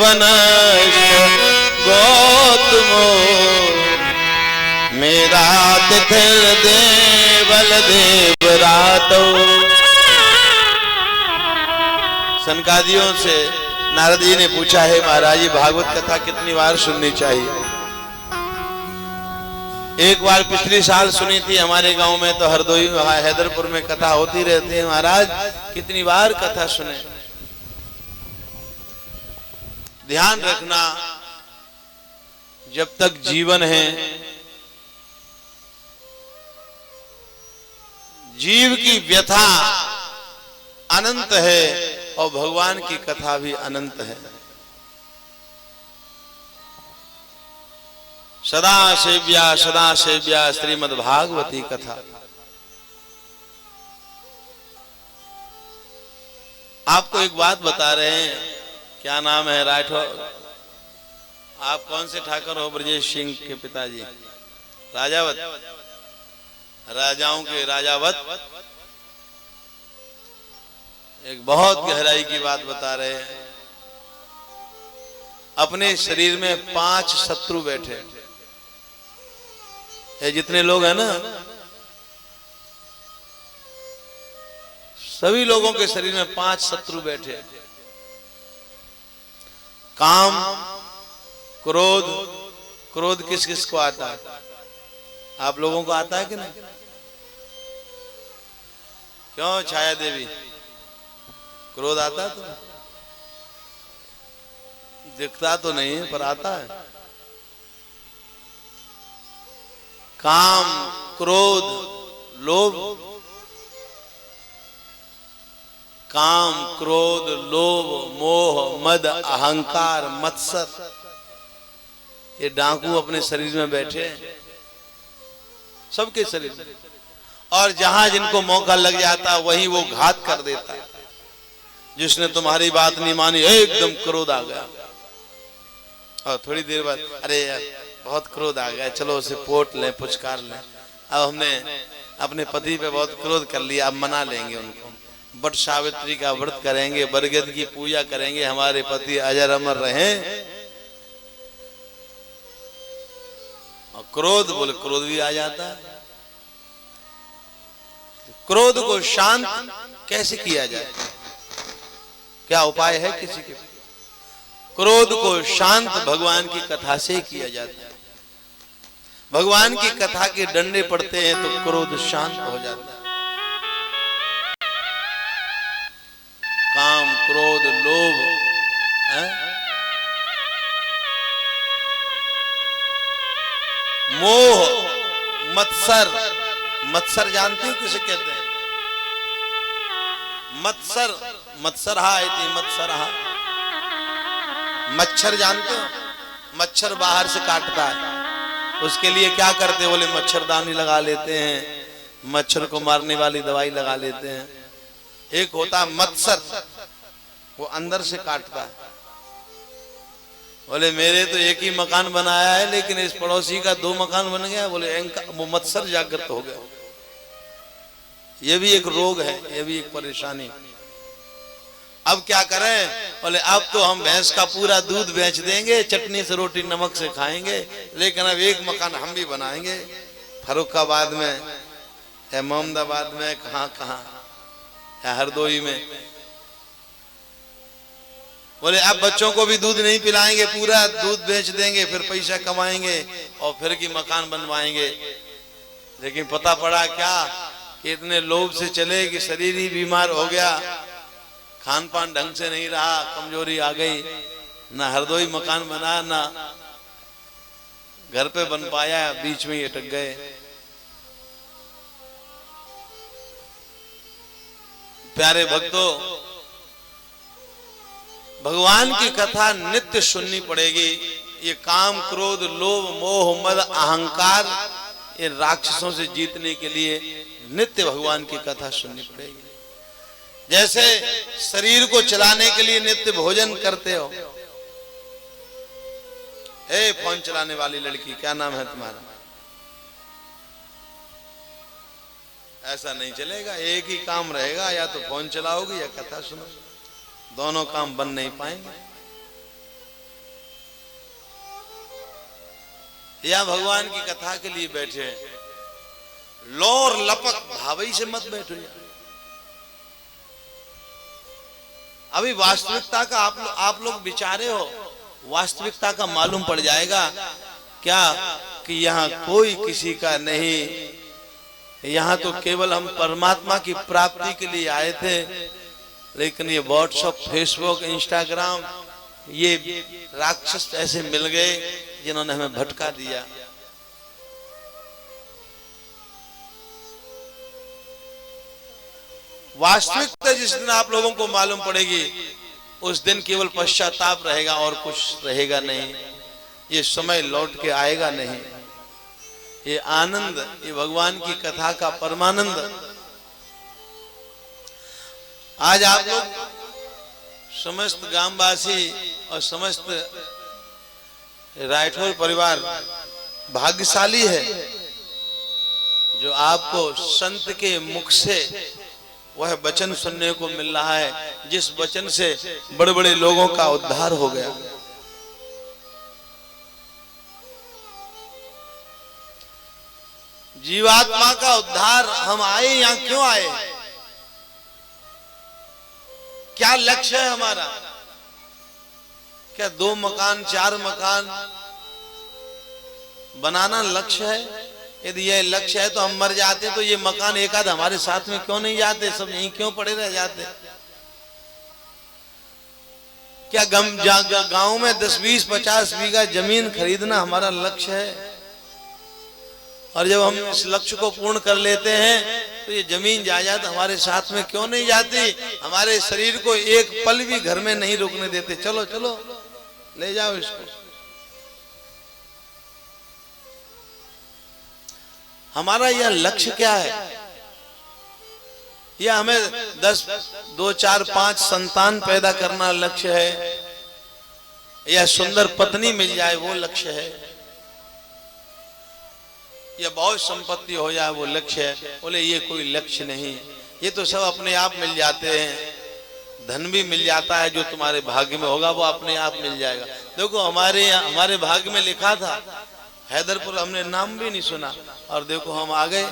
बन गौतमो मेरा तिथिर दे बलदेव रातो। सनकादियों से नारद जी ने पूछा है महाराज जी भागवत कथा कितनी बार सुननी चाहिए? एक बार पिछले साल सुनी थी हमारे गांव में, तो हरदोई हैदरपुर में कथा होती रहती है। महाराज कितनी बार कथा सुने? ध्यान रखना, जब तक जीवन है जीव की व्यथा अनंत है और भगवान की कथा भी अनंत है। सदा सेव्या श्रीमद् भागवती कथा। आपको एक बात बता रहे हैं, क्या नाम है राठौर? आप कौन से ठाकुर हो? ब्रजेश सिंह के पिताजी राजावत, राजाओं के राजावत। एक बहुत गहराई की बात बता रहे हैं। अपने शरीर में 5 शत्रु बैठे। ये जितने लोग हैं ना, सभी लोगों के शरीर में 5 शत्रु बैठे। काम, क्रोध। क्रोध किस किस को आता है? आप लोगों को आता है कि नहीं? क्यों छाया देवी, क्रोध आता है? तो दिखता तो नहीं पर आता है। काम, क्रोध, लोभ। काम, क्रोध, लोभ, मोह, मद, अहंकार, मत्सर, ये डाकू अपने शरीर में बैठे हैं, सबके शरीर में। और जहां जिनको मौका लग जाता वहीं वो घात कर देता है। जिसने तुम्हारी बात नहीं मानी एकदम क्रोध आ गया, और थोड़ी देर बाद अरे यार बहुत क्रोध आ गया, चलो उसे पोट लें, पुचकार लें। अब हमने अपने पति पे बहुत क्रोध कर लिया, अब मना लेंगे उनको। बट सावित्री का व्रत करेंगे, बरगद की पूजा करेंगे, हमारे पति अजर अमर रहें। और क्रोध बोले, क्रोध भी आ जाता है। क्रोध को शांत कैसे किया जाए? क्या उपाय है किसी के? क्रोध को शांत भगवान की कथा से किया जाता है। भगवान की कथा के डंडे पड़ते हैं तो क्रोध शांत हो जाता है। काम, क्रोध, लोभ, मोह, मत्सर। मत्सर जानते हो किसे कहते हैं? मत्सर, मत्सरहा इति मत्सरहा। मच्छर जानते हो? मच्छर बाहर से काटता है, उसके लिए क्या करते? बोले मच्छरदानी लगा लेते हैं, मच्छर को मारने वाली दवाई लगा लेते हैं। एक होता है मत्सर, वो अंदर से काटता है। बोले मेरे तो एक ही मकान बनाया है, लेकिन इस पड़ोसी का 2 मकान बन गया। बोले वो मत्सर जागृत हो गया। ये भी एक रोग है, ये भी एक परेशानी। अब क्या करें? बोले अब तो हम भैंस का पूरा दूध बेच देंगे, चटनी से रोटी नमक से खाएंगे, लेकिन अब एक मकान हम भी बनाएंगे, फर्रुखाबाद में या मोहम्मदाबाद में, कहां या हरदोई में। बोले अब बच्चों को भी दूध नहीं पिलाएंगे, पूरा दूध बेच देंगे, फिर पैसा कमाएंगे और फिर की मकान बनवाएंगे। लेकिन पता पड़ा क्या कि इतने लोभ से चले कि शरीर ही बीमार हो गया, खान पान ढंग से नहीं रहा, कमजोरी आ गई। ना हरदोई मकान बना, ना घर पे बन पाया, बीच में ही अटक गए। प्यारे भक्तों, भगवान की कथा नित्य सुननी पड़ेगी। ये काम, क्रोध, लोभ, मोह, मद, अहंकार, ये राक्षसों से जीतने के लिए नित्य भगवान की कथा सुननी पड़ेगी। जैसे शरीर को चलाने के लिए नित्य भोजन करते हो। ए फोन चलाने वाली लड़की, क्या नाम है तुम्हारा? ऐसा नहीं चलेगा, एक ही काम रहेगा, या तो फोन चलाओगे या कथा सुनोगे। दोनों काम बन नहीं पाएंगे। या भगवान की कथा के लिए बैठे, लोर लपक भावई से मत बैठो। अभी वास्तविकता का आप लोग विचारे हो, वास्तविकता का मालूम पड़ जाएगा क्या कि यहाँ कोई किसी का नहीं, यहाँ तो केवल हम परमात्मा की प्राप्ति के लिए आए थे। लेकिन ये व्हाट्सएप, फेसबुक, इंस्टाग्राम, ये राक्षस ऐसे मिल गए जिन्होंने हमें भटका दिया। वास्तविकता जिस दिन आप लोगों को मालूम पड़ेगी, उस दिन केवल पश्चाताप रहेगा और कुछ रहेगा नहीं। ये समय लौट के आएगा नहीं। ये आनंद, ये भगवान की कथा का परमानंद आज आप लोग समस्त ग्रामवासी और समस्त राठौर परिवार भाग्यशाली है जो आपको संत के मुख से वह वचन सुनने को मिल रहा है जिस वचन से बड़े बड़े लोगों का उद्धार हो गया। जीवात्मा का उद्धार हम आए, यहां क्यों आए, क्या लक्ष्य है हमारा? क्या 2 मकान 4 मकान बनाना लक्ष्य है? यदि यह लक्ष्य है तो हम मर जाते तो ये मकान एक आध हमारे साथ में क्यों नहीं जाते, सब यहीं क्यों पड़े रह जाते? क्या गांव में 10, 20, 50 बीघा जमीन खरीदना हमारा लक्ष्य है? और जब हम इस लक्ष्य को पूर्ण कर लेते हैं तो ये जमीन जायदाद हमारे साथ में क्यों नहीं जाती? हमारे शरीर को एक पल भी घर में नहीं रुकने देते। चलो चलो ले जाओ इसको। हमारा यह लक्ष्य क्या है? यह हमें 10, 2, 4, 5 संतान पैदा करना लक्ष्य है, या सुंदर पत्नी मिल जाए वो लक्ष्य है, या बहुत संपत्ति हो जाए वो लक्ष्य है? बोले ये कोई लक्ष्य नहीं, ये तो सब अपने आप मिल जाते हैं। धन भी मिल जाता है, जो तुम्हारे भाग्य में होगा वो अपने आप मिल जाएगा। देखो हमारे भाग्य में लिखा था हैदरपुर, हमने नाम भी नहीं सुना और देखो हम आ गए।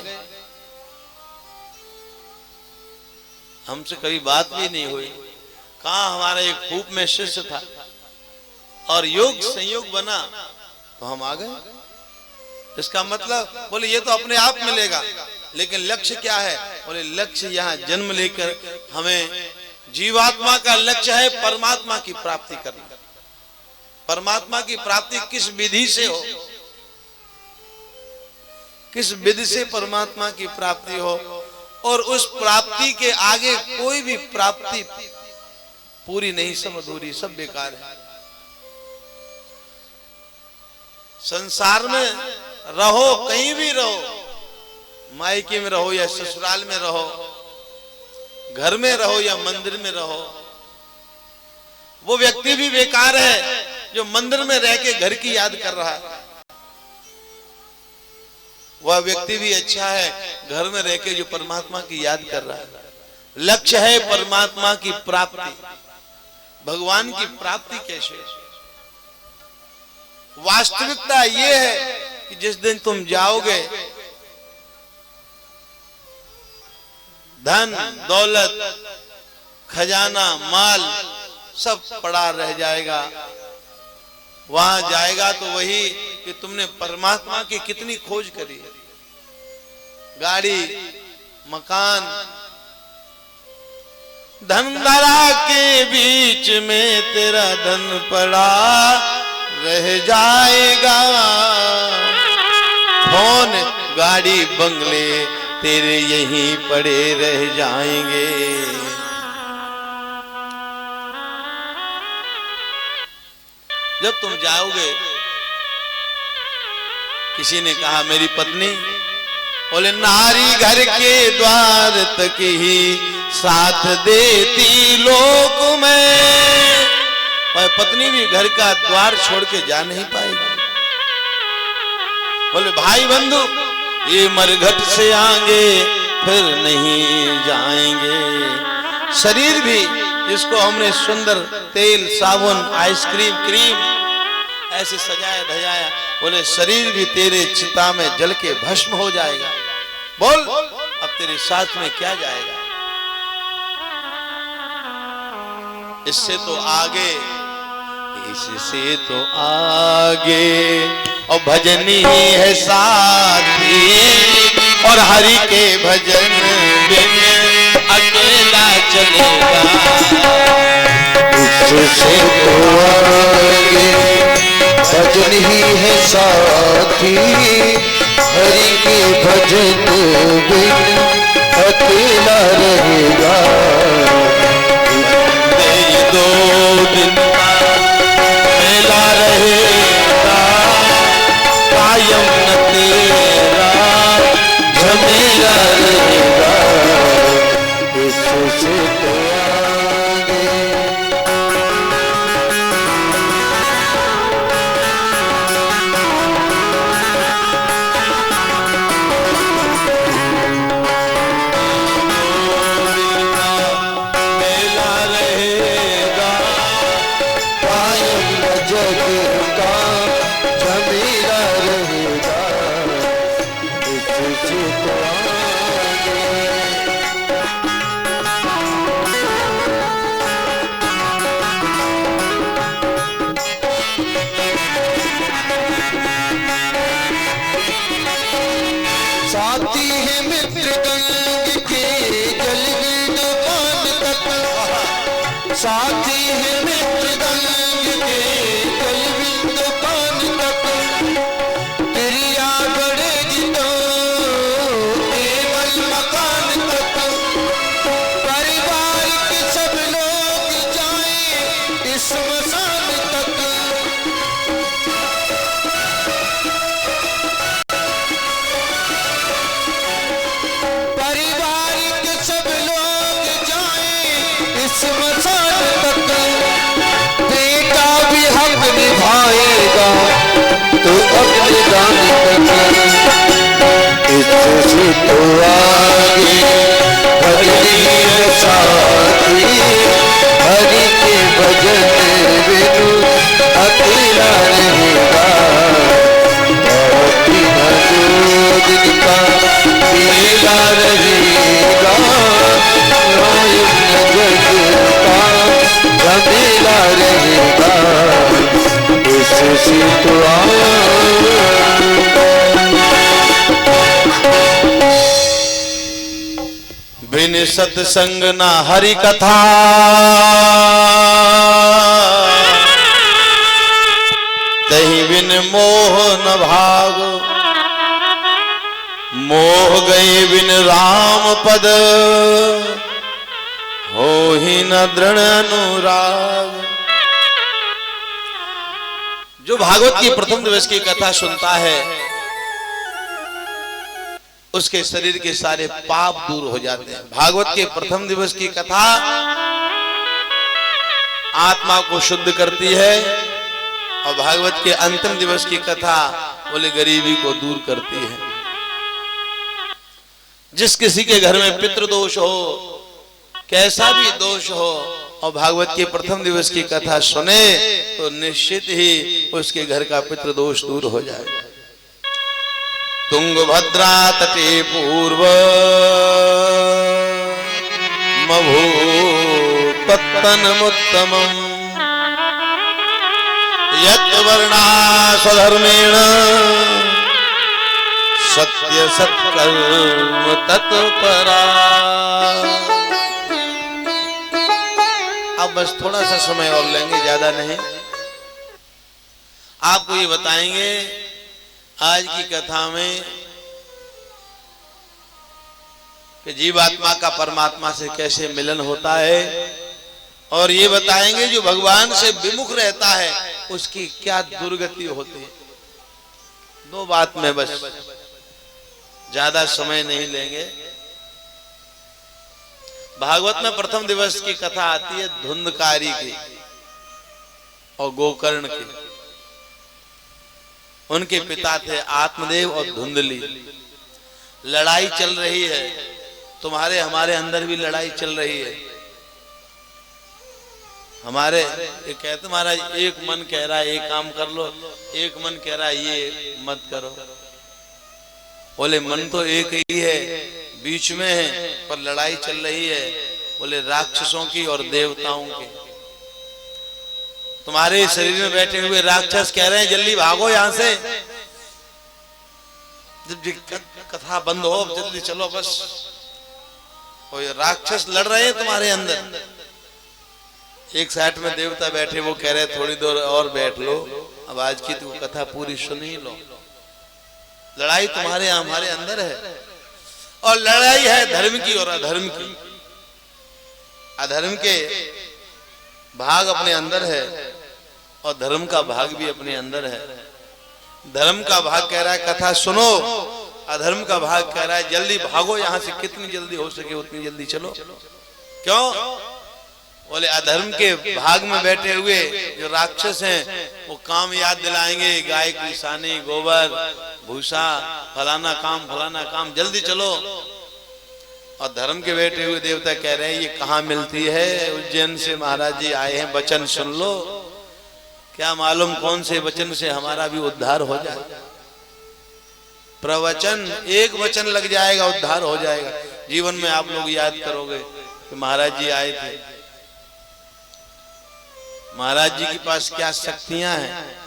हमसे कभी बात भी नहीं हुई। कहाँ हमारा एक खूब में शिष्य था और योग संयोग बना तो हम आ गए। इसका मतलब बोले ये तो अपने आप मिलेगा, लेकिन लक्ष्य क्या है? बोले लक्ष्य यहाँ जन्म लेकर हमें, जीवात्मा का लक्ष्य है परमात्मा की प्राप्ति करना। परमात्मा की प्राप्ति किस विधि से हो, किस विधि से परमात्मा की प्राप्ति हो, और उस प्राप्ति के आगे कोई भी प्राप्ति पूरी नहीं, सब अधूरी, सब बेकार है। संसार में रहो, कहीं भी रहो, मायके में रहो या ससुराल में रहो, घर में रहो या मंदिर में रहो, वो व्यक्ति भी बेकार है जो मंदिर में रह के घर की याद कर रहा है। वह व्यक्ति भी अच्छा है घर में रह के जो परमात्मा की याद कर रहा है। लक्ष्य है परमात्मा की प्राप्ति। भगवान की प्राप्ति कैसे? वास्तविकता ये है कि जिस दिन तुम जाओगे, धन दौलत खजाना माल सब पड़ा रह जाएगा। वहां जाएगा तो वही कि तुमने परमात्मा की कितनी खोज करी। गाड़ी मकान, धनधारा के बीच में तेरा धन पड़ा रह जाएगा। फोन गाड़ी बंगले तेरे यहीं पड़े रह जाएंगे। जब तुम जाओगे, किसी ने कहा मेरी पत्नी, बोले नारी घर के द्वार तक ही साथ देती लोक में। और पत्नी भी घर का द्वार छोड़ के जा नहीं पाएगी। बोले भाई बंधु, ये मरघट से आगे फिर नहीं जाएंगे। शरीर भी जिसको हमने सुंदर तेल साबुन आइसक्रीम क्रीम ऐसे सजाया धजाया, बोले शरीर भी तेरे चिता में जल के भस्म हो जाएगा। बोल अब तेरे साथ में क्या जाएगा। इससे तो आगे, इससे तो आगे और भजनी है साथी, और हरि के भजन बिन अकेला चलेगा। इससे तो आगे भजन ही है साथी, हरि के भजन बिन अकेला रहेगा। ये 2 दिन का मेला रहेगा, कायम न तेरा झमेला रहेगा। इससे तो साथी है मित्र गंग के जल बिन पान तक, साथी है मित्र गंग के जल बिन पान तक, क्रिया बढ़ेगी तो केवल मकान तक। परिवार के सब लोग जाएं इस मसान तक, स्मशान तक। बेटा भी हक निभाएगा तो अपने दान तक। इससे तो आगे भजनी है साथी, हरि के भजन बिनु अकेला रहेगा। दिन का मेला रहेगा, झमेला रहेगा। इससे तो बिन सत्संग ना हरि कथा, तही बिन मोह न भाग। मोह गए बिन राम पद, हो ही न दृढ़ अनुराग। जो भागवत की प्रथम दिवस की कथा सुनता है उसके शरीर के सारे पाप दूर हो जाते हैं। भागवत के प्रथम दिवस की कथा आत्मा को शुद्ध करती है, और भागवत के अंतिम दिवस की कथा बोले गरीबी को दूर करती है। जिस किसी के घर में पितृदोष हो, कैसा भी दोष हो, और भागवत के प्रथम दिवस की कथा सुने तो निश्चित ही उसके घर का पितृदोष दूर हो जाएगा। तुंगभद्रा तटे पूर्व मभूपत्तनमुत्तमम्, यत् वर्णा स्वधर्मेण सत्य सत्कर्म तत्परा। अब बस थोड़ा सा समय और लेंगे, ज्यादा नहीं। आपको ये बताएंगे आज की कथा में कि जीवात्मा का परमात्मा से कैसे मिलन होता है, और ये बताएंगे जो भगवान से विमुख रहता है उसकी क्या दुर्गति होती है। 2 बात में बस, ज्यादा समय नहीं लेंगे। भागवत में प्रथम दिवस की कथा आती है धुंधकारी की और गोकर्ण की। उनके पिता थे आत्मदेव और धुंधली। लड़ाई चल रही है, तुम्हारे हमारे अंदर भी लड़ाई चल रही है। हमारे ये कहते महाराज, एक मन कह रहा है ये काम कर लो, एक मन कह रहा है ये मत करो। बोले मन तो एक ही है, बीच में है, पर लड़ाई चल रही है। बोले राक्षसों की और देवताओं की। तुम्हारे शरीर में बैठे हुए राक्षस कह रहे हैं जल्दी भागो यहां से, जब कथा बंद हो जल्दी चलो बस। और ये राक्षस लड़ रहे हैं तुम्हारे अंदर। एक साइड में देवता बैठे, वो कह रहे थोड़ी देर और बैठ लो, अब आज की तो कथा पूरी सुन ही लो। लड़ाई तुम्हारे हमारे अंदर है, और लड़ाई है धर्म की और अधर्म की। अधर्म के भाग अपने अंदर है और धर्म का भाग भी अपने अंदर है। धर्म का भाग कह रहा है कथा सुनो, अधर्म का भाग कह रहा है जल्दी भागो यहां से, कितनी जल्दी हो सके उतनी जल्दी चलो। क्यों? बोले अधर्म के भाग में बैठे हुए जो राक्षस हैं वो काम याद दिलाएंगे, गाय की सानी, गोबर, भूसा, फलाना काम जल्दी चलो। और धर्म के बैठे हुए देवता कह रहे हैं ये कहाँ मिलती है, उज्जैन से महाराज जी आए हैं, वचन सुन लो। क्या मालूम कौन से वचन से हमारा भी उद्धार हो जाए। प्रवचन, एक वचन लग जाएगा उद्धार हो जाएगा। जीवन में आप लोग याद करोगे कि महाराज जी आए थे, महाराज जी के पास क्या शक्तियां हैं,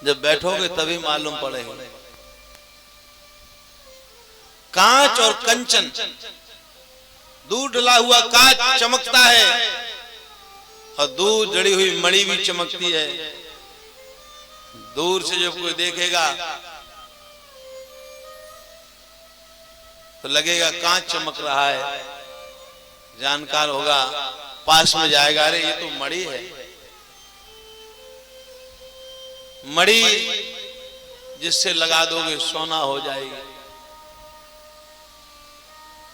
जब बैठोगे तभी मालूम पड़ेगा। कांच और कंचन, दूध डला हुआ कांच चमकता है और दूध जड़ी हुई मणि भी चमकती है। दूर से जब कोई देखेगा तो लगेगा कांच चमक रहा है, जानकार होगा, पास में जाएगा, अरे ये तो मणि है। मणि जिससे लगा दोगे सोना हो जाएगी।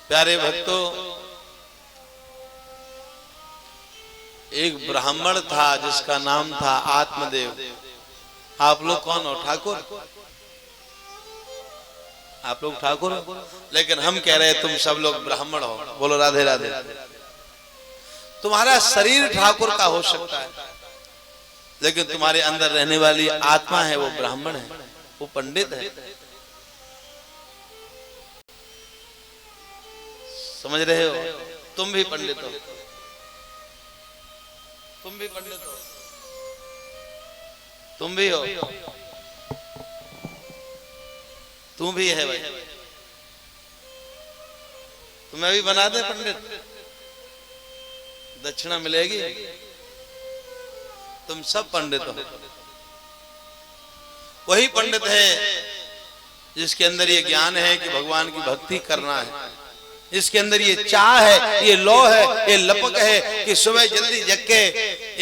प्यारे भक्तों, एक ब्राह्मण था जिसका नाम था आत्मदेव। आप लोग कौन हो? ठाकुर। आप लोग ठाकुर हो, लेकिन हम कह रहे हैं तुम सब लोग ब्राह्मण हो। बोलो राधे राधे। तुम्हारा शरीर ठाकुर का हो सकता है, लेकिन तुम्हारे अंदर रहने वाली आत्मा है वो ब्राह्मण है, वो पंडित है। समझ रहे हो? तुम भी पंडित हो, तुम भी पंडित हो, तुम भी हो, तुम भी है भाई। तुम्हें भी बना दे पंडित, दक्षिणा मिलेगी। तुम सब पंडित हो। वही पंडित है जिसके अंदर ये ज्ञान है कि भगवान की भक्ति करना है, इसके अंदर ये चाह है, ये लौ है, ये लपक है कि सुबह जल्दी जग के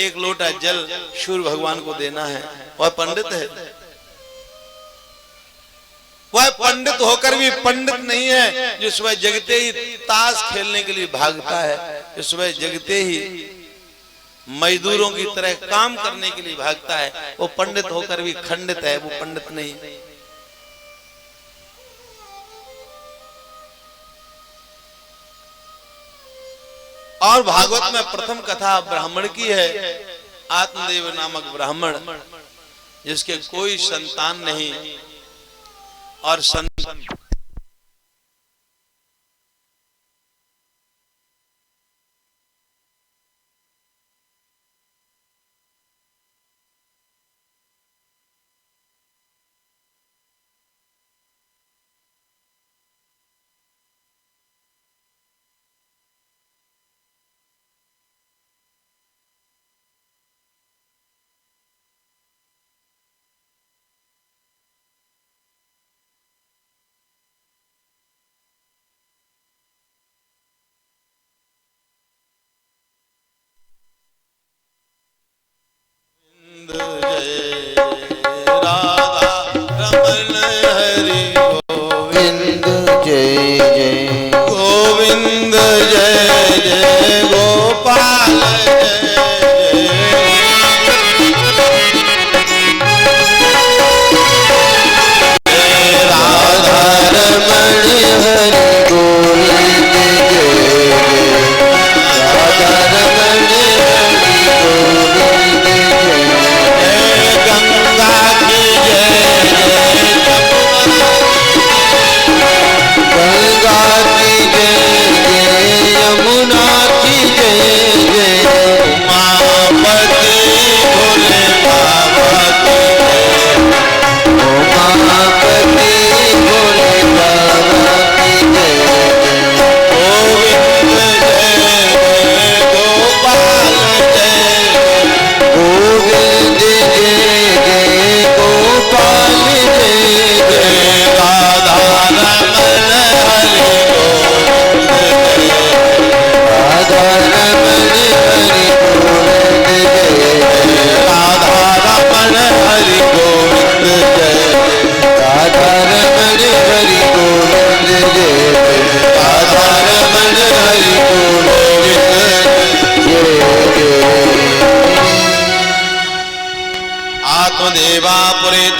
एक लोटा जल सूर्य भगवान को देना है। वह पंडित है। वह पंडित होकर भी पंडित नहीं है जो सुबह जगते ही ताश खेलने के लिए भागता है, जो सुबह जगते ही मजदूरों की तरह काम करने के लिए भागता है। वो पंडित होकर भी खंडित है, वो पंडित नहीं। और भागवत में प्रथम कथा ब्राह्मण की है, आत्मदेव नामक ब्राह्मण जिसके कोई संतान नहीं और संतान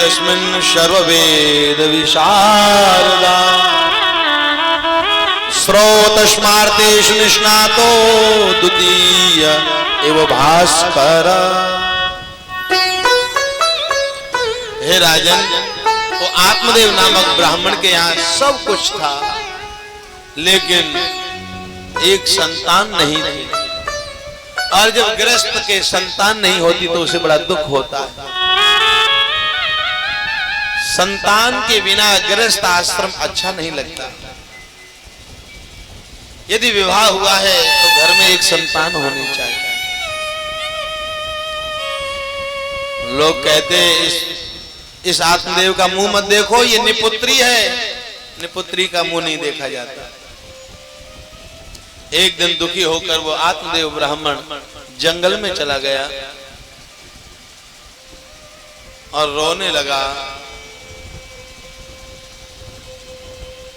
तस्मिन् सर्ववेद विशारदा श्रोतस्मार्तेषु निष्णातो द्वितीय एव भास्कर। हे राजन, वो आत्मदेव नामक ब्राह्मण के यहाँ सब कुछ था, लेकिन एक संतान नहीं थी। और जब गृहस्थ के संतान नहीं होती तो उसे बड़ा दुख होता है। संतान के बिना गृहस्थ आश्रम अच्छा नहीं लगता। यदि विवाह हुआ है तो घर में एक संतान होनी चाहिए। लोग कहते हैं इस आत्मदेव का मुंह मत देखो, ये निपुत्री है। निपुत्री का मुंह नहीं देखा जाता। एक दिन दुखी होकर वो आत्मदेव ब्राह्मण जंगल में चला गया और रोने लगा।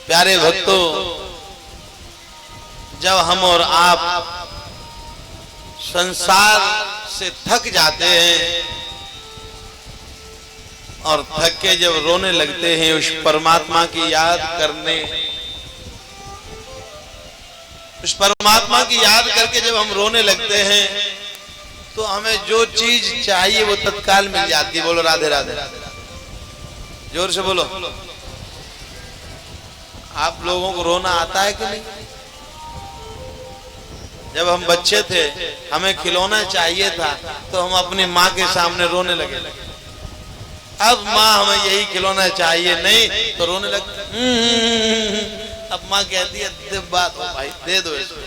प्यारे भक्तों, जब हम और आप संसार से थक जाते हैं और थक के जब रोने लगते हैं उस परमात्मा की याद करने, उस परमात्मा की याद करके जब हम रोने लगते हैं तो हमें जो चीज चाहिए वो तत्काल मिल जाती है। बोलो राधे राधे, जोर से बोलो। आप लोगों को रोना आता है कि नहीं? जब हम बच्चे थे हमें खिलौना चाहिए था तो हम अपनी माँ के सामने रोने लगे। अब माँ हमें यही खिलौना चाहिए नहीं तो रोने लगते। अब माँ कहती है बात हो भाई, दे दो इसको।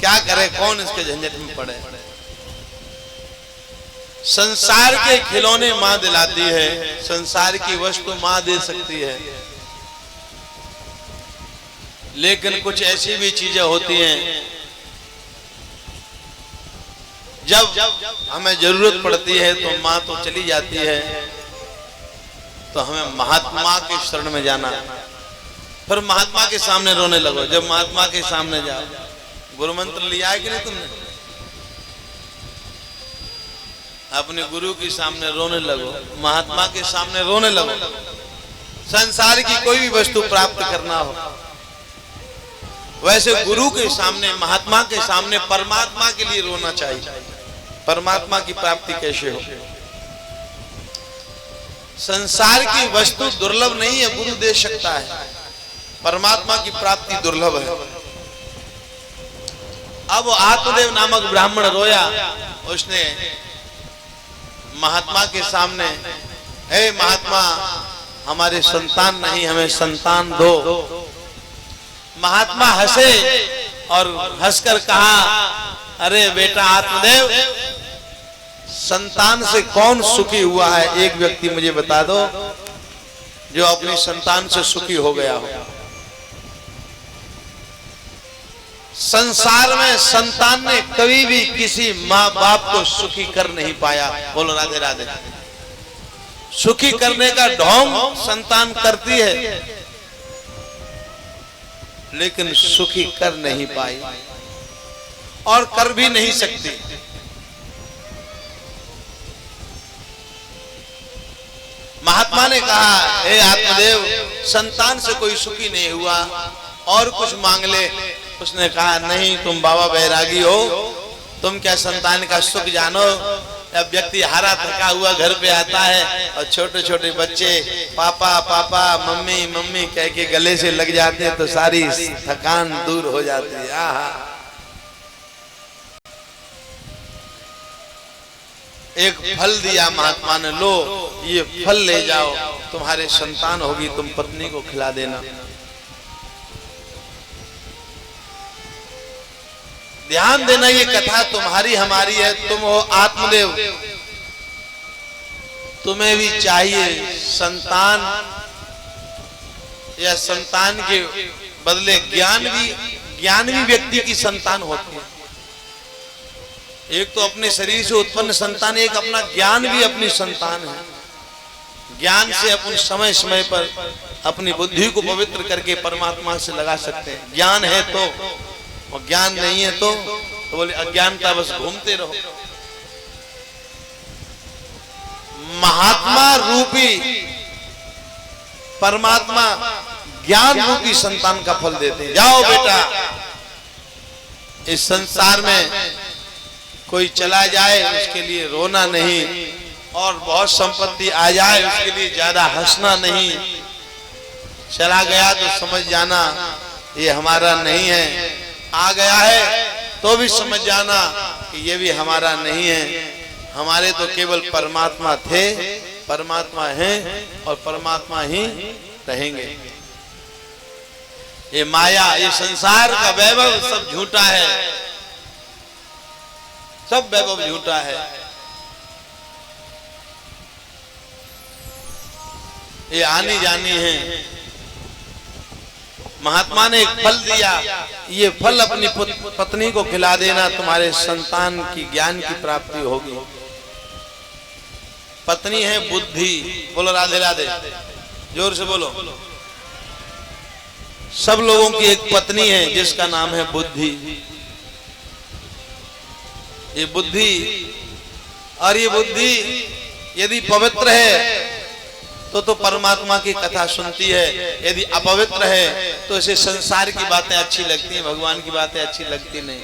क्या करे, कौन इसके झंझट में पड़े। संसार के खिलौने माँ दिलाती है, संसार की वस्तु माँ दे सकती है, लेकिन कुछ ऐसी भी चीजें होती हैं जब हमें जरूरत पड़ती है तो माँ तो चली जाती है, तो हमें महात्मा के शरण में जाना। फिर महात्मा के सामने रोने लगो। जब महात्मा के सामने जाओ, गुरु मंत्र लिया है कि नहीं तुमने? अपने गुरु के सामने रोने लगो, महात्मा के सामने रोने लगो। संसार की कोई भी वस्तु प्राप्त करना हो, वैसे गुरु के सामने, महात्मा के सामने, परमात्मा के लिए रोना चाहिए। परमात्मा की प्राप्ति कैसे हो? संसार की वस्तु दुर्लभ नहीं है, गुरु दे सकता है। परमात्मा की प्राप्ति दुर्लभ है। अब आत्मदेव नामक ब्राह्मण रोया। उसने महात्मा के सामने, हे महात्मा, हमारे संतान नहीं, हमें संतान दो। महात्मा हंसे और हंसकर कहा, अरे बेटा आत्मदेव, संतान से कौन सुखी हुआ है? एक व्यक्ति मुझे बता दो जो अपनी संतान से सुखी हो गया हो। संसार में संतान ने कभी भी किसी माँ बाप को सुखी कर नहीं पाया। बोलो राधे राधे। सुखी करने का ढोंग संतान करती है, लेकिन सुखी कर नहीं पाई और कर भी नहीं सकती। महात्मा ने कहा, हे आत्मदेव, संतान से कोई सुखी नहीं हुआ, और कुछ मांग ले। उसने कहा, नहीं, तुम बाबा बैरागी हो, तुम क्या संतान का सुख जानो? अब व्यक्ति हारा थका हुआ घर पे आता है और छोटे छोटे बच्चे पापा पापा, मम्मी मम्मी कह के गले से लग जाते हैं तो सारी थकान दूर हो जाती है। आहा, एक फल दिया महात्मा ने, लो ये फल ले जाओ, तुम्हारे संतान होगी, तुम पत्नी को खिला देना। ध्यान देना, ये कथा तुम्हारी हमारी है। तुम हो आत्मदेव, तुम्हें भी चाहिए संतान, या संतान के बदले ज्ञान भी व्यक्ति की संतान होती है। एक तो अपने शरीर से उत्पन्न संतान, एक अपना ज्ञान भी अपनी संतान है। ज्ञान से अपन समय समय पर अपनी बुद्धि को पवित्र करके परमात्मा से लगा सकते हैं। ज्ञान है तो, और ज्ञान नहीं है तो बोले अज्ञानता, बस घूमते रहो। महात्मा रूपी परमात्मा ज्ञान रूपी संतान का फल देते हैं। जाओ बेटा, इस संसार में कोई चला जाए उसके लिए रोना नहीं, और बहुत संपत्ति आ जाए उसके लिए ज्यादा हंसना नहीं। चला गया तो समझ जाना ये हमारा नहीं है, आ गया है तो भी समझ जाना कि ये भी हमारा नहीं है। हमारे तो केवल परमात्मा थे, परमात्मा हैं और परमात्मा ही रहेंगे। ये माया, ये संसार का वैभव सब झूठा है, सब वैभव झूठा है। ये आनी जानी है। महात्मा ने एक फल दिया, ये फल अपनी पत्नी को खिला देना, तुम्हारे संतान की ज्ञान की प्राप्ति होगी। पत्नी है बुद्धि। बोलो राधे राधे, जोर से बोलो। सब लोगों की एक पत्नी है जिसका नाम है बुद्धि। ये बुद्धि, और ये बुद्धि यदि पवित्र है तो परमात्मा की कथा सुनती है, यदि अपवित्र है तो इसे संसार की बातें अच्छी लगती हैं, भगवान की बातें अच्छी लगती नहीं।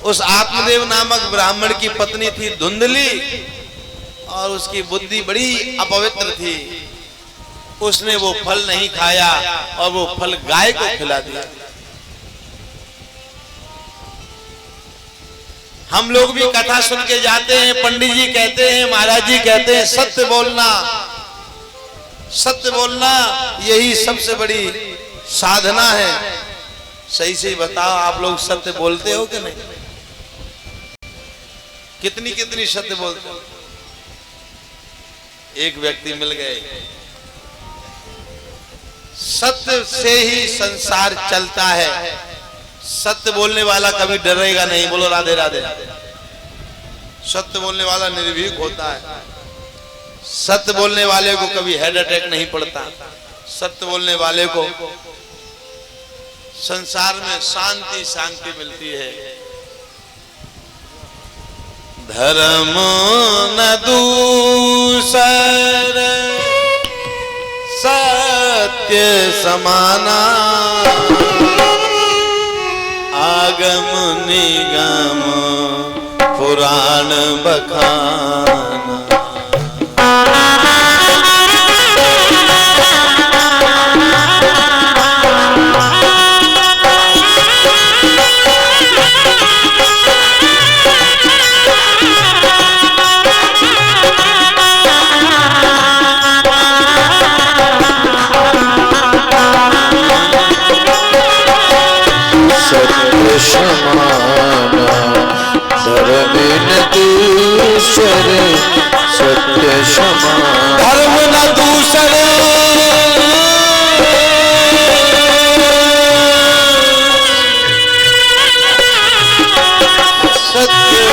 उस आत्मदेव नामक ब्राह्मण की पत्नी थी धुंधली, और उसकी बुद्धि बड़ी अपवित्र थी। उसने वो फल नहीं खाया और वो फल गाय को खिला दिया। हम लोग भी कथा सुन के जाते हैं, पंडित जी कहते हैं, महाराज जी कहते हैं सत्य बोलना, सत्य बोलना यही सबसे बड़ी साधना है। सही से बताओ, आप लोग सत्य बोलते हो कि नहीं? कितनी कितनी सत्य बोलते हो? एक व्यक्ति मिल गए, सत्य से ही संसार चलता है। सत्य बोलने वाला कभी डरेगा नहीं। बोलो राधे राधे। सत्य बोलने वाला निर्भीक होता है। सत्य बोलने वाले को कभी हेड अटैक नहीं पड़ता। सत्य बोलने वाले को संसार में शांति शांति मिलती है। धर्म न दूसर सत्य समाना, आगम निगम पुराण बखाना। सत्य समान, धर्म न दूसर सत्य समाना, आगम निगम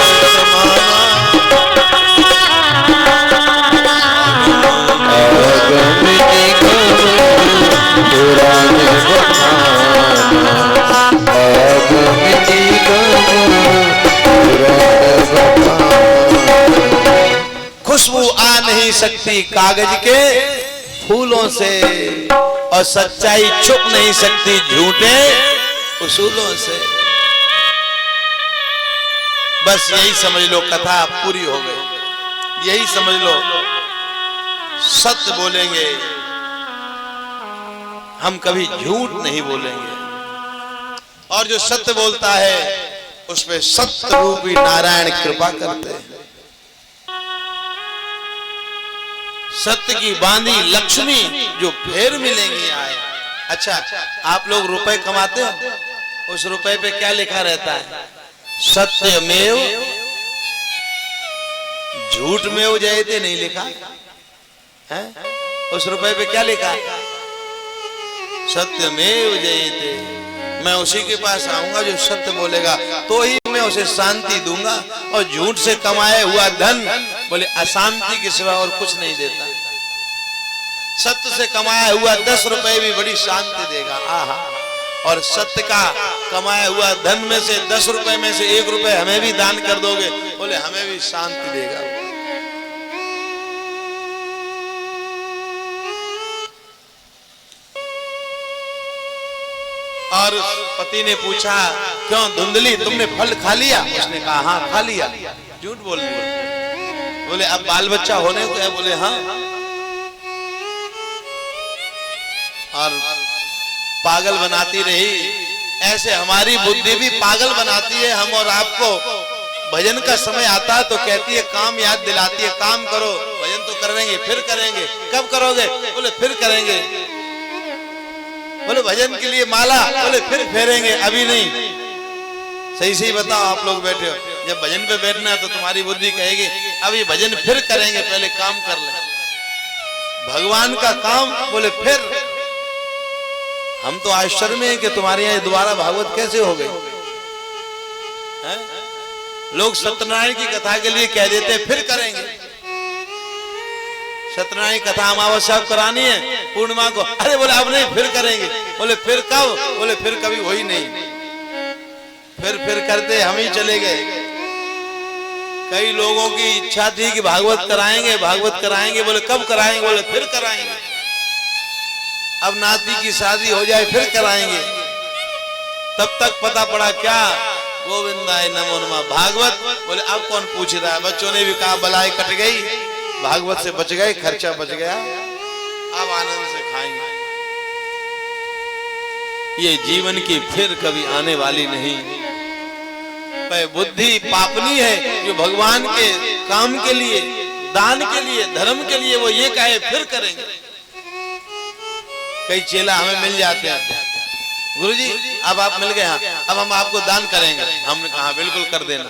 पुराण बखाना, आगम निगम पुराण बखाना। खुशबू आ नहीं सकती कागज के फूलों से, और सच्चाई छुप नहीं सकती झूठे उसूलों से। बस यही समझ लो, कथा पूरी हो गई। यही समझ लो, सत्य बोलेंगे हम, कभी झूठ नहीं बोलेंगे। और जो सत्य बोलता है उस पे सत्य रूपी नारायण कृपा करते हैं। सत्य की बांधी लक्ष्मी जो फिर मिलेंगी आए। अच्छा, आप लोग रुपए कमाते हो, उस रुपए पे क्या लिखा रहता है? सत्यमेव झूठमेव जयते नहीं लिखा है? उस रुपए पे क्या लिखा? सत्यमेव जयते। मैं उसी के पास आऊंगा जो सत्य बोलेगा, तो ही मैं उसे शांति दूंगा। और झूठ से कमाए हुआ धन बोले अशांति के सिवा और कुछ नहीं देता। सत्य से कमाया हुआ 10 रुपए भी बड़ी शांति देगा। आहा, और सत्य का कमाया हुआ धन में से 10 रुपए में से 1 रुपए हमें भी दान कर दोगे, बोले हमें भी शांति देगा। और पति ने पूछा, क्यों धुंधली, तुमने फल खा लिया? उसने कहा हाँ खा लिया। झूठ बोल रही। बोले अब बाल बच्चा होने को है? बोले हाँ। और पागल बनाती रही। ऐसे हमारी बुद्धि भी पागल बनाती है। हम और आपको भजन का समय आता है तो कहती है, काम याद दिलाती है, काम करो, भजन तो करेंगे, फिर करेंगे। कब करोगे? बोले फिर करेंगे। बोले भजन के लिए माला? बोले फिर फेरेंगे, अभी नहीं। सही सही बताओ, आप लोग बैठे हो, जब भजन पे बैठना है तो तुम्हारी बुद्धि कहेगी अब ये भजन फिर करेंगे, पहले काम कर ले। भगवान का काम, बोले फिर। हम तो आश्चर्य में है कि तुम्हारे यहाँ दोबारा भागवत कैसे हो गई है? लोग सत्यनारायण की कथा के लिए कह देते हैं फिर करेंगे। सत्यनारायण कथा अमावस्या करानी है, पूर्णिमा को, अरे बोले अब नहीं फिर करेंगे। बोले फिर कब? बोले फिर कभी हुई नहीं। फिर करते हम ही चले गए। कई लोगों की इच्छा थी कि भागवत कराएंगे, भागवत कराएंगे। बोले कब कराएंगे? बोले फिर कराएंगे। अब नाती की शादी हो जाए फिर कराएंगे। तब तक पता पड़ा क्या, गोविंदाय नमो नमः भागवत। बोले अब कौन पूछ रहा है? बच्चों ने भी कहा बलाई कट गई, भागवत से बच गए, खर्चा बच गया, अब आनंद से खाएंगे। ये जीवन की फिर कभी आने वाली नहीं। बुद्धि पापनी है जो भगवान के काम के लिए, दान के लिए, धर्म के लिए वो ये कहे फिर करेंगे। कई चेला हमें मिल जाते हैं, गुरुजी अब आप मिल गए, अब हम आपको दान करेंगे। हमने कहा बिल्कुल कर देना।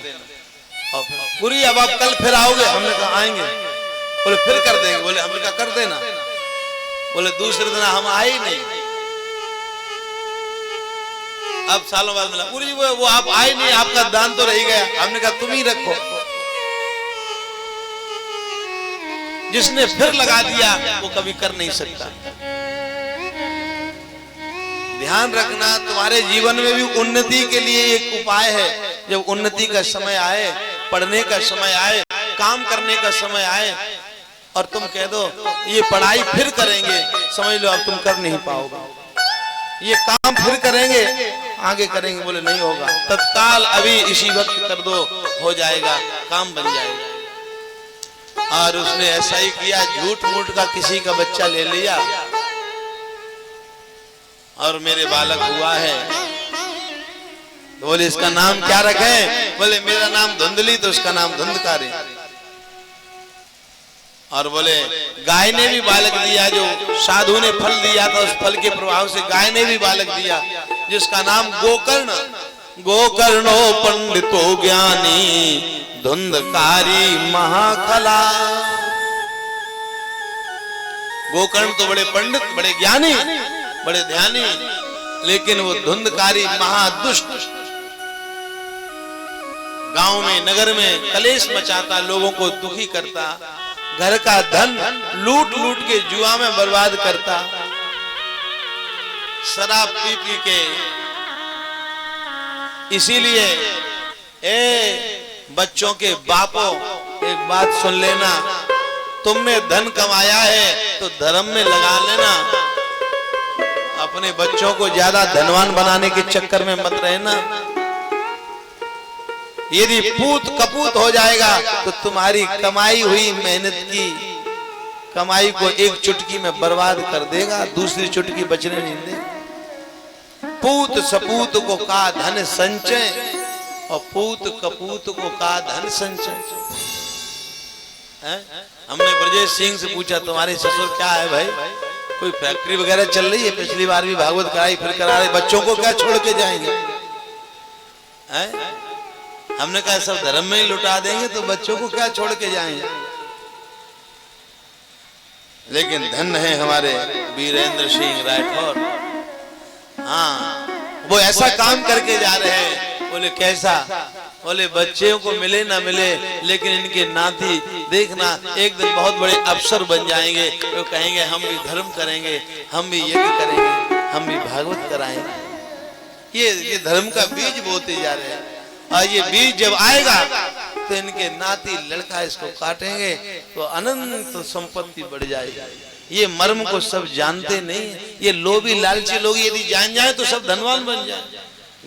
और गुरुजी अब आप कल फिर आओगे? हमने कहा आएंगे। बोले फिर कर देंगे। बोले हमने कहा कर देना। बोले दूसरे दिन हम आए ही नहीं। अब सालों बाद मिला, गुरुजी वो आप आए नहीं, आपका दान तो रह गया। हमने कहा तुम ही रखो। जिसने फिर लगा दिया वो कभी कर नहीं सकता। ध्यान रखना, तुम्हारे जीवन में भी उन्नति के लिए एक उपाय है। जब उन्नति का समय आए, पढ़ने का समय आए, काम करने का समय आए और तुम कह दो ये पढ़ाई फिर करेंगे, समझ लो अब तुम कर नहीं पाओगे। ये काम फिर करेंगे, आगे करेंगे, बोले नहीं होगा। तत्काल अभी इसी वक्त कर दो, हो जाएगा, काम बन जाएगा। और उसने ऐसा ही किया, झूठ मूठ का किसी का बच्चा ले लिया और मेरे बालक हुआ है। तो बोले इसका नाम क्या रखें? बोले मेरा नाम धुंधली, तो उसका नाम धुंधकारी। और बोले गाय ने भी बालक दिया, जो साधु ने फल दिया था उस फल के प्रभाव से गाय ने भी बालक दिया, जिसका नाम गोकर्ण। गोकर्णो पंडितो ज्ञानी धुंधकारी महाखला। गोकर्ण तो बड़े पंडित, बड़े ज्ञानी, बड़े ध्यानी, लेकिन वो धुंधकारी महादुष्ट। गांव में, नगर में कलेश मचाता, लोगों को दुखी करता, घर का धन लूट लूट के जुआ में बर्बाद करता, शराब पी पी के। इसीलिए बच्चों के बापों, एक बात सुन लेना, तुमने धन कमाया है तो धर्म में लगा लेना। अपने बच्चों को ज्यादा धनवान बनाने के चक्कर में मत रहना। यदि पूत कपूत हो जाएगा तो तुम्हारी कमाई हुई मेहनत की कमाई को एक चुटकी में बर्बाद कर देगा, दूसरी चुटकी बचने नहीं देगा। पूत सपूत को का धन संचय और पूत कपूत को का धन संचय। हमने ब्रजेश सिंह से पूछा तुम्हारे ससुर क्या है भाई? कोई फैक्ट्री वगैरह चल रही है? पिछली बार भी भागवत कराई, फिर करा रहे, बच्चों को क्या छोड़ के जाएंगे? हमने कहा सब धर्म में ही लुटा देंगे तो बच्चों को क्या छोड़ के जाएंगे? लेकिन धन है हमारे वीरेंद्र सिंह राठौर। हाँ, वो ऐसा काम करके जा रहे हैं। बोले कैसा? बोले बच्चों को मिले ना मिले, लेकिन इनके नाती देखना एक दिन बहुत बड़े अफसर बन जाएंगे। वो कहेंगे हम भी धर्म करेंगे, हम भी यज्ञ करेंगे, हम भी भागवत कराएंगे। ये धर्म का बीज बोते जा रहे हैं। और ये बीज जब आएगा तो इनके नाती लड़का इसको काटेंगे तो अनंत संपत्ति बढ़ जाएगी। ये मर्म को सब जानते नहीं है। ये लोभी लालची लोग यदि जान जाए तो सब धनवान बन जाए।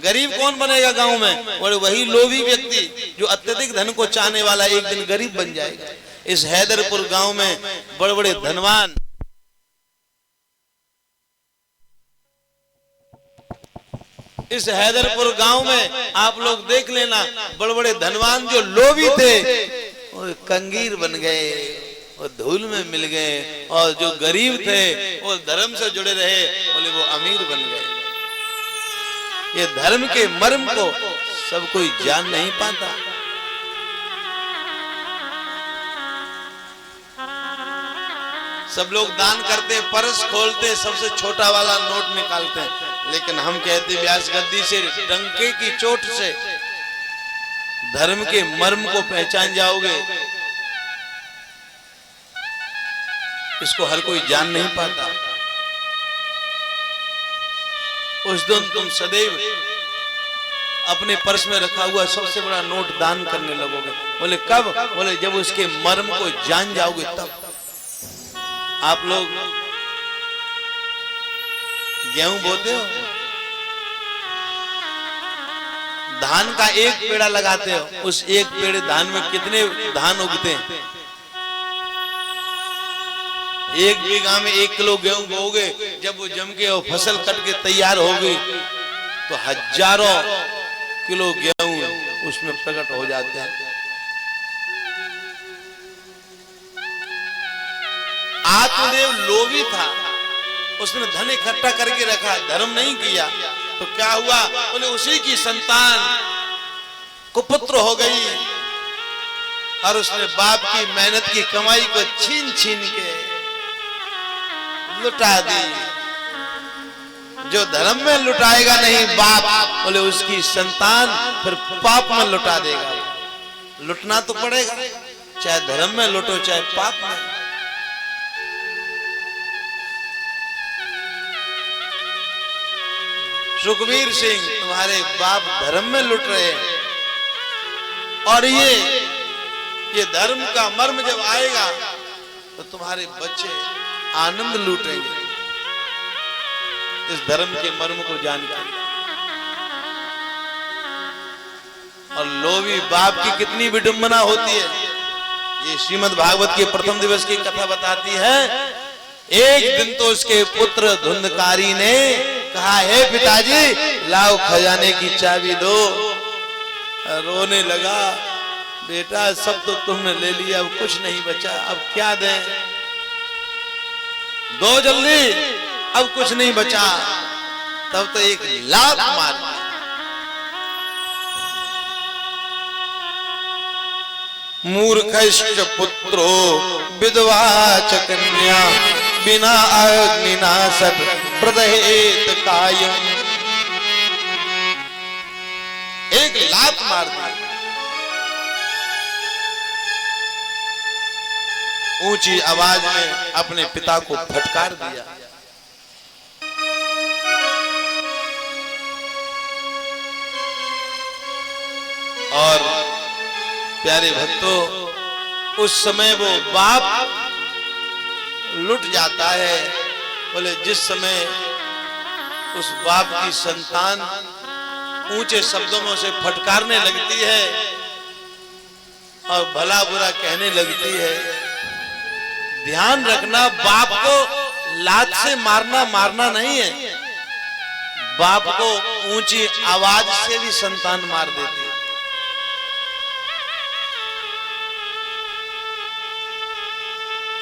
गरीब कौन बनेगा गांव में? और वही लोभी व्यक्ति जो अत्यधिक धन को चाहने वाला एक दिन गरीब बन जाएगा। इस हैदरपुर गांव में बड़े बड़े धनवान, इस हैदरपुर गांव में आप लोग देख लेना, बड़े बड़े धनवान जो लोभी थे वो कंगीर बन गए, वो धूल में मिल गए। और जो गरीब थे वो धर्म से जुड़े रहे, बोले वो अमीर बन गए। ये धर्म के मर्म को सब कोई जान नहीं पाता। सब लोग दान करते, पर्स खोलते, सबसे छोटा वाला नोट निकालते हैं। लेकिन हम कहते व्यास गद्दी से डंके की चोट से धर्म के मर्म को पहचान जाओगे। इसको हर कोई जान नहीं पाता। उस दिन तुम सदैव अपने पर्स में रखा हुआ सबसे बड़ा नोट दान करने लगोगे। बोले कब? बोले जब उसके मर्म को जान जाओगे तब। आप लोग गेहूं बोते हो, धान का एक पेड़ा लगाते हो, उस एक पेड़ धान में कितने धान उगते हैं? एक बीघा में 1 किलो गेहूं बोओगे, जब वो जम के और फसल कट के तैयार होगी तो हजारों किलो गेहूं उसमें प्रकट हो जाते हैं। आत्मदेव लोभी था, उसने धन इकट्ठा करके रखा, धर्म नहीं किया। तो क्या हुआ? बोले उसी की संतान कुपुत्र हो गई और उसने बाप की मेहनत की कमाई को छीन छीन के लुटा दी। जो धर्म में लुटाएगा नहीं बाप, बोले उसकी संतान फिर पाप में लुटा देगा। लुटना तो पड़ेगा, चाहे धर्म में लुटो चाहे पाप में। सुखबीर सिंह तुम्हारे बाप धर्म में लुट रहे हैं, और ये धर्म का मर्म जब आएगा तो तुम्हारे बच्चे आनंद लूटेंगे इस धर्म के मर्म को जानकर। और लोभी बाप की कितनी विडंबना होती है, ये श्रीमद् भागवत के प्रथम दिवस की कथा बताती है। एक दिन तो उसके पुत्र धुंधकारी ने कहा, हे पिताजी लाओ खजाने की चाबी दो। रोने लगा, बेटा सब तो तुमने ले लिया, अब कुछ नहीं बचा, अब क्या दें? दो जल्दी, अब कुछ नहीं बचा। तब तो एक लात मार दी। मूर्खश्च पुत्रो विधवा च कन्या बिना अग्निनाशत प्रदहेत कायम। एक लात मार दी, ऊंची आवाज में अपने पिता को फटकार दिया। और प्यारे भक्तों, उस समय वो बाप लुट जाता है। बोले जिस समय उस बाप की संतान ऊंचे शब्दों में उसे फटकारने लगती है और भला बुरा कहने लगती है, ध्यान रखना, बाप को लात से मारना नहीं है, बाप को ऊंची आवाज से भी संतान मार देती है।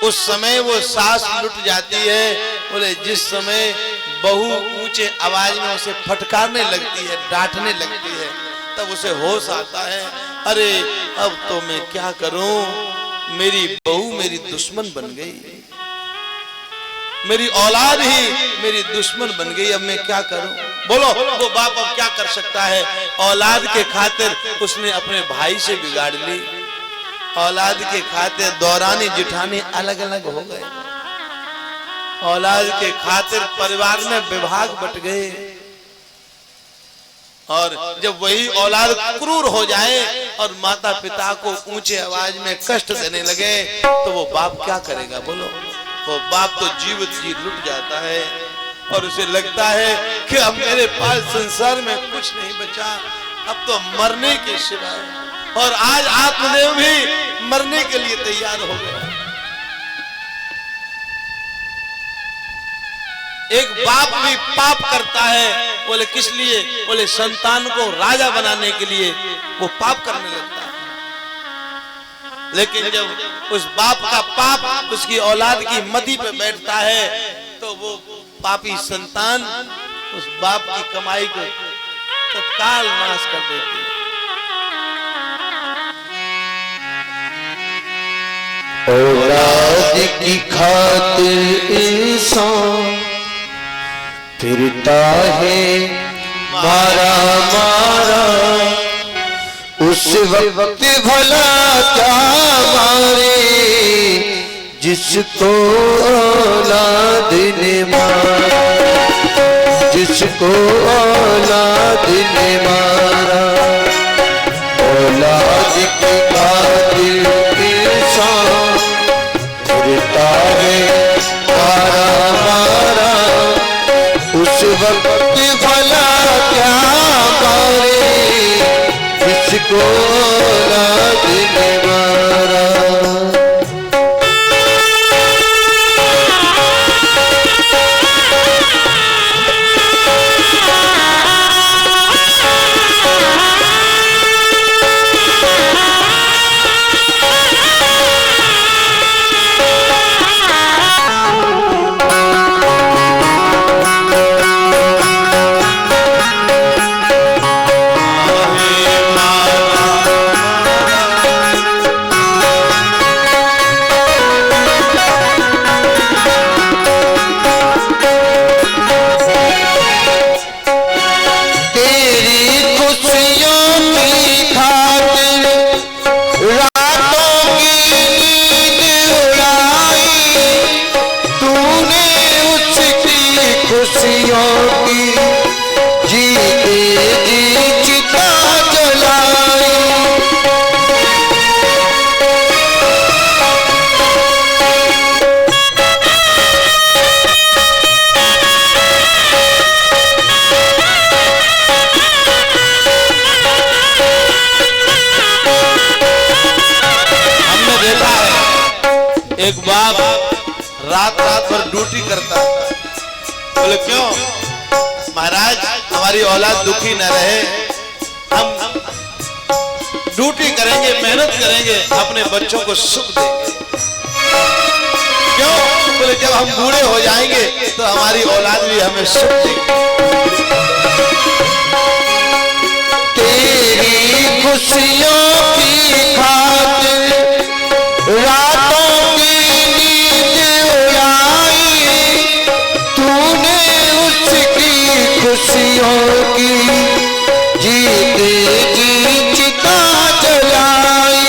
उस समय वो सास लुट जाती है। बोले जिस समय बहू ऊंचे आवाज में उसे फटकारने लगती है, डांटने लगती है, तब उसे होश आता है, अरे अब तो मैं क्या करूं, मेरी बहू मेरी दुश्मन बन गई, मेरी औलाद ही मेरी दुश्मन बन गई, अब मैं क्या करूं? बोलो वो बाप अब क्या कर सकता है? औलाद के खातिर उसने अपने भाई से बिगाड़ ली, औलाद के खातिर दौरानी जिठानी अलग अलग हो गए, औलाद के खातिर परिवार में विभाग बट गए। और जब वही औलाद क्रूर हो जाए और माता पिता को ऊंचे आवाज में कष्ट देने लगे तो वो बाप क्या करेगा बोलो? वो बाप तो जीवित जी लुट जाता है और उसे लगता है कि अब मेरे पास संसार में कुछ नहीं बचा, अब तो मरने के सिवाय। और आज आत्मदेव भी मरने के लिए तैयार हो गया। एक बाप भी पाप करता है, बोले किस लिए? बोले संतान को राजा बनाने के लिए वो पाप करने लगता है। लेकिन जब उस बाप का पाप उसकी औलाद की मति पे बैठता है तो वो पापी संतान उस बाप की कमाई को तत्काल नाश कर देती है। औलाद की खातिर इंसान फिरता है मारा मारा, उस वक्त भला क्या मारे जिसको औलाद ने मारा, जिसको औलाद ने मारा। औलाद की खातिर इंसान फिरता है मारा मारा, उस वक्त भला क्या मारे जिसको औलाद ने मारा। एक बाप रात रात भर ड्यूटी करता है। बोले क्यों? महाराज हमारी औलाद दुखी न रहे, हम ड्यूटी करेंगे, मेहनत करेंगे, अपने बच्चों को सुख देंगे। क्यों? बोले जब हम बूढ़े हो जाएंगे तो हमारी औलाद भी हमें सुख देगी। तेरी खुशियों की खातिर रातों की नींद उड़ाई, तूने उसकी खुशियों की जीते जी चिता जलाई।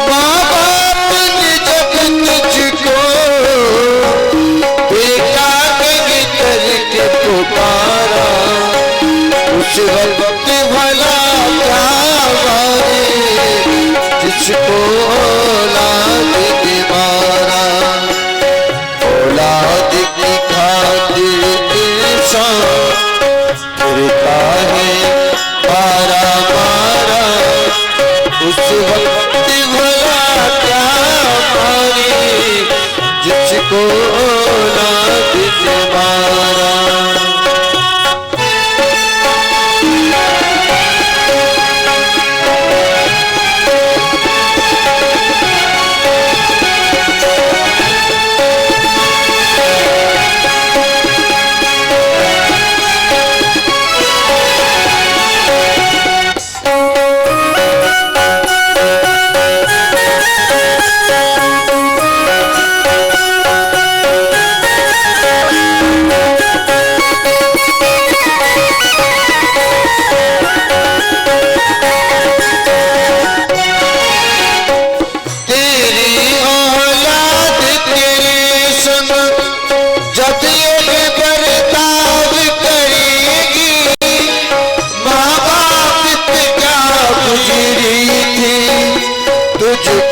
माँ बाप ने जब तुझको बेटा के करके पुकारा, उस वक्त भला क्या मारे जिसको औलाद ने मारा। औलाद की खातिर इंसान फिरता है मारा मारा, उस वक्त भला क्या मारे जिसको औलाद ने मारा।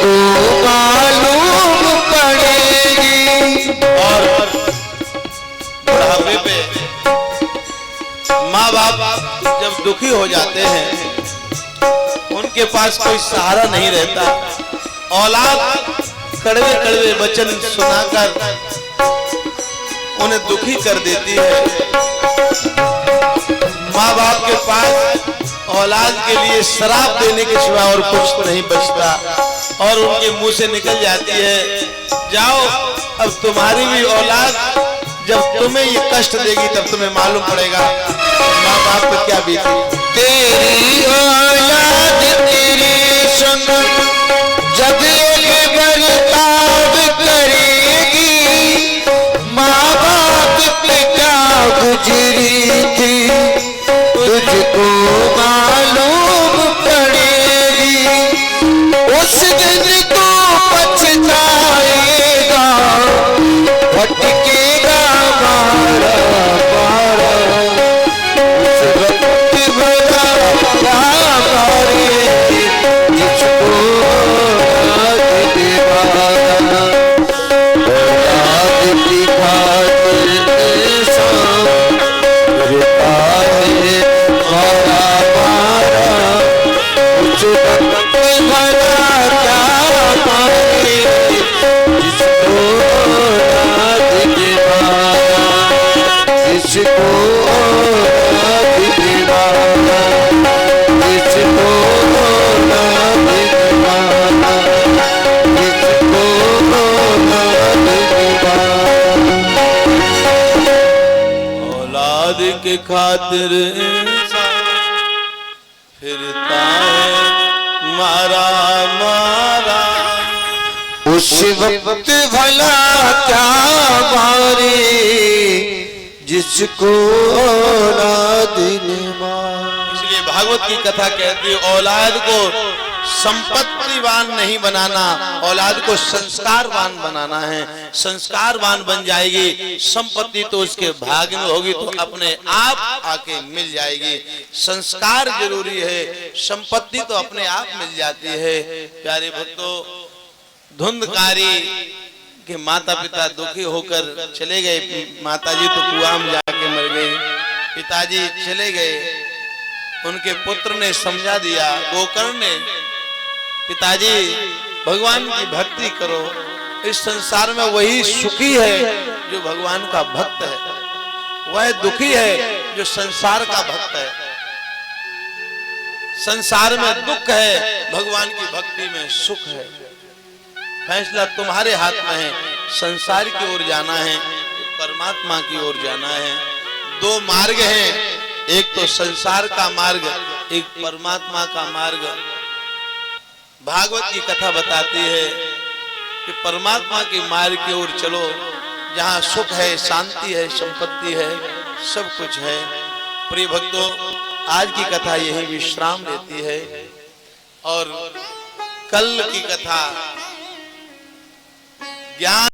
जिसको मालूम पड़ेगी। और बुढ़ापे पे माँ बाप जब दुखी हो जाते हैं, उनके पास कोई सहारा नहीं रहता, औलाद कड़वे कड़वे वचन सुनाकर उन्हें दुखी कर देती है। माँ बाप के पास औलाद के लिए शराब देने के सिवा और कुछ नहीं बचता, और उनके मुंह से निकल जाती है, जाओ अब तुम्हारी भी औलाद जब तुम्हें ये कष्ट देगी तब तुम्हें मालूम पड़ेगा माँ बाप पे क्या बीती। तेरी औलाद तेरे संग जब एक बर्ताव करेगी, माँ बाप पे क्या गुजरी थी तुझको मालूम पड़ेगी। उस दिन तू पछताएगा, भटकेगा मारा मारा, उस वक्त भला क्या मारे जिसको औलाद दीवाना। औलाद की खातिर ऐसा करता है मारा मारा, उस वक्त भला क्या मारे जिसको औलाद दीवाना, जिसको औलाद दीवाना, जिसको औलाद दीवाना, जिसको औलाद दीवाना। औलाद के खातिर इंसान फिरता है मारा मारा, उस वक्त भला क्या मारे जिसको औलाद ने मारा। इसलिए भागवत की कथा कहती है औलाद को संपत्तिवान नहीं बनाना, औलाद को संस्कारवान बनाना है। संस्कारवान बन जाएगी, संपत्ति तो उसके भाग्य में होगी तो अपने आप आके मिल जाएगी। संस्कार जरूरी है, संपत्ति तो अपने आप मिल जाती है। प्यारे भक्तों, धुंधकारी के माता पिता दुखी होकर चले गए, माताजी तो कुआं में जाके मर गई, पिताजी चले गए, उनके पुत्र ने समझा दिया, गोकर्ण ने, पिताजी भगवान की भक्ति करो, इस संसार में वही सुखी है जो भगवान का भक्त है, वह दुखी है जो संसार का भक्त है। संसार में दुख है, भगवान की भक्ति में सुख है। फैसला तुम्हारे हाथ में है, संसार की ओर जाना है, परमात्मा की ओर जाना है। दो मार्ग हैं, एक तो संसार का मार्ग, एक परमात्मा का मार्ग। भागवत की कथा बताती है कि परमात्मा के मार्ग की ओर चलो, जहाँ सुख है, शांति है, संपत्ति है, सब कुछ है। प्रिय भक्तों, आज की कथा यही विश्राम लेती है और कल की कथा ज्ञान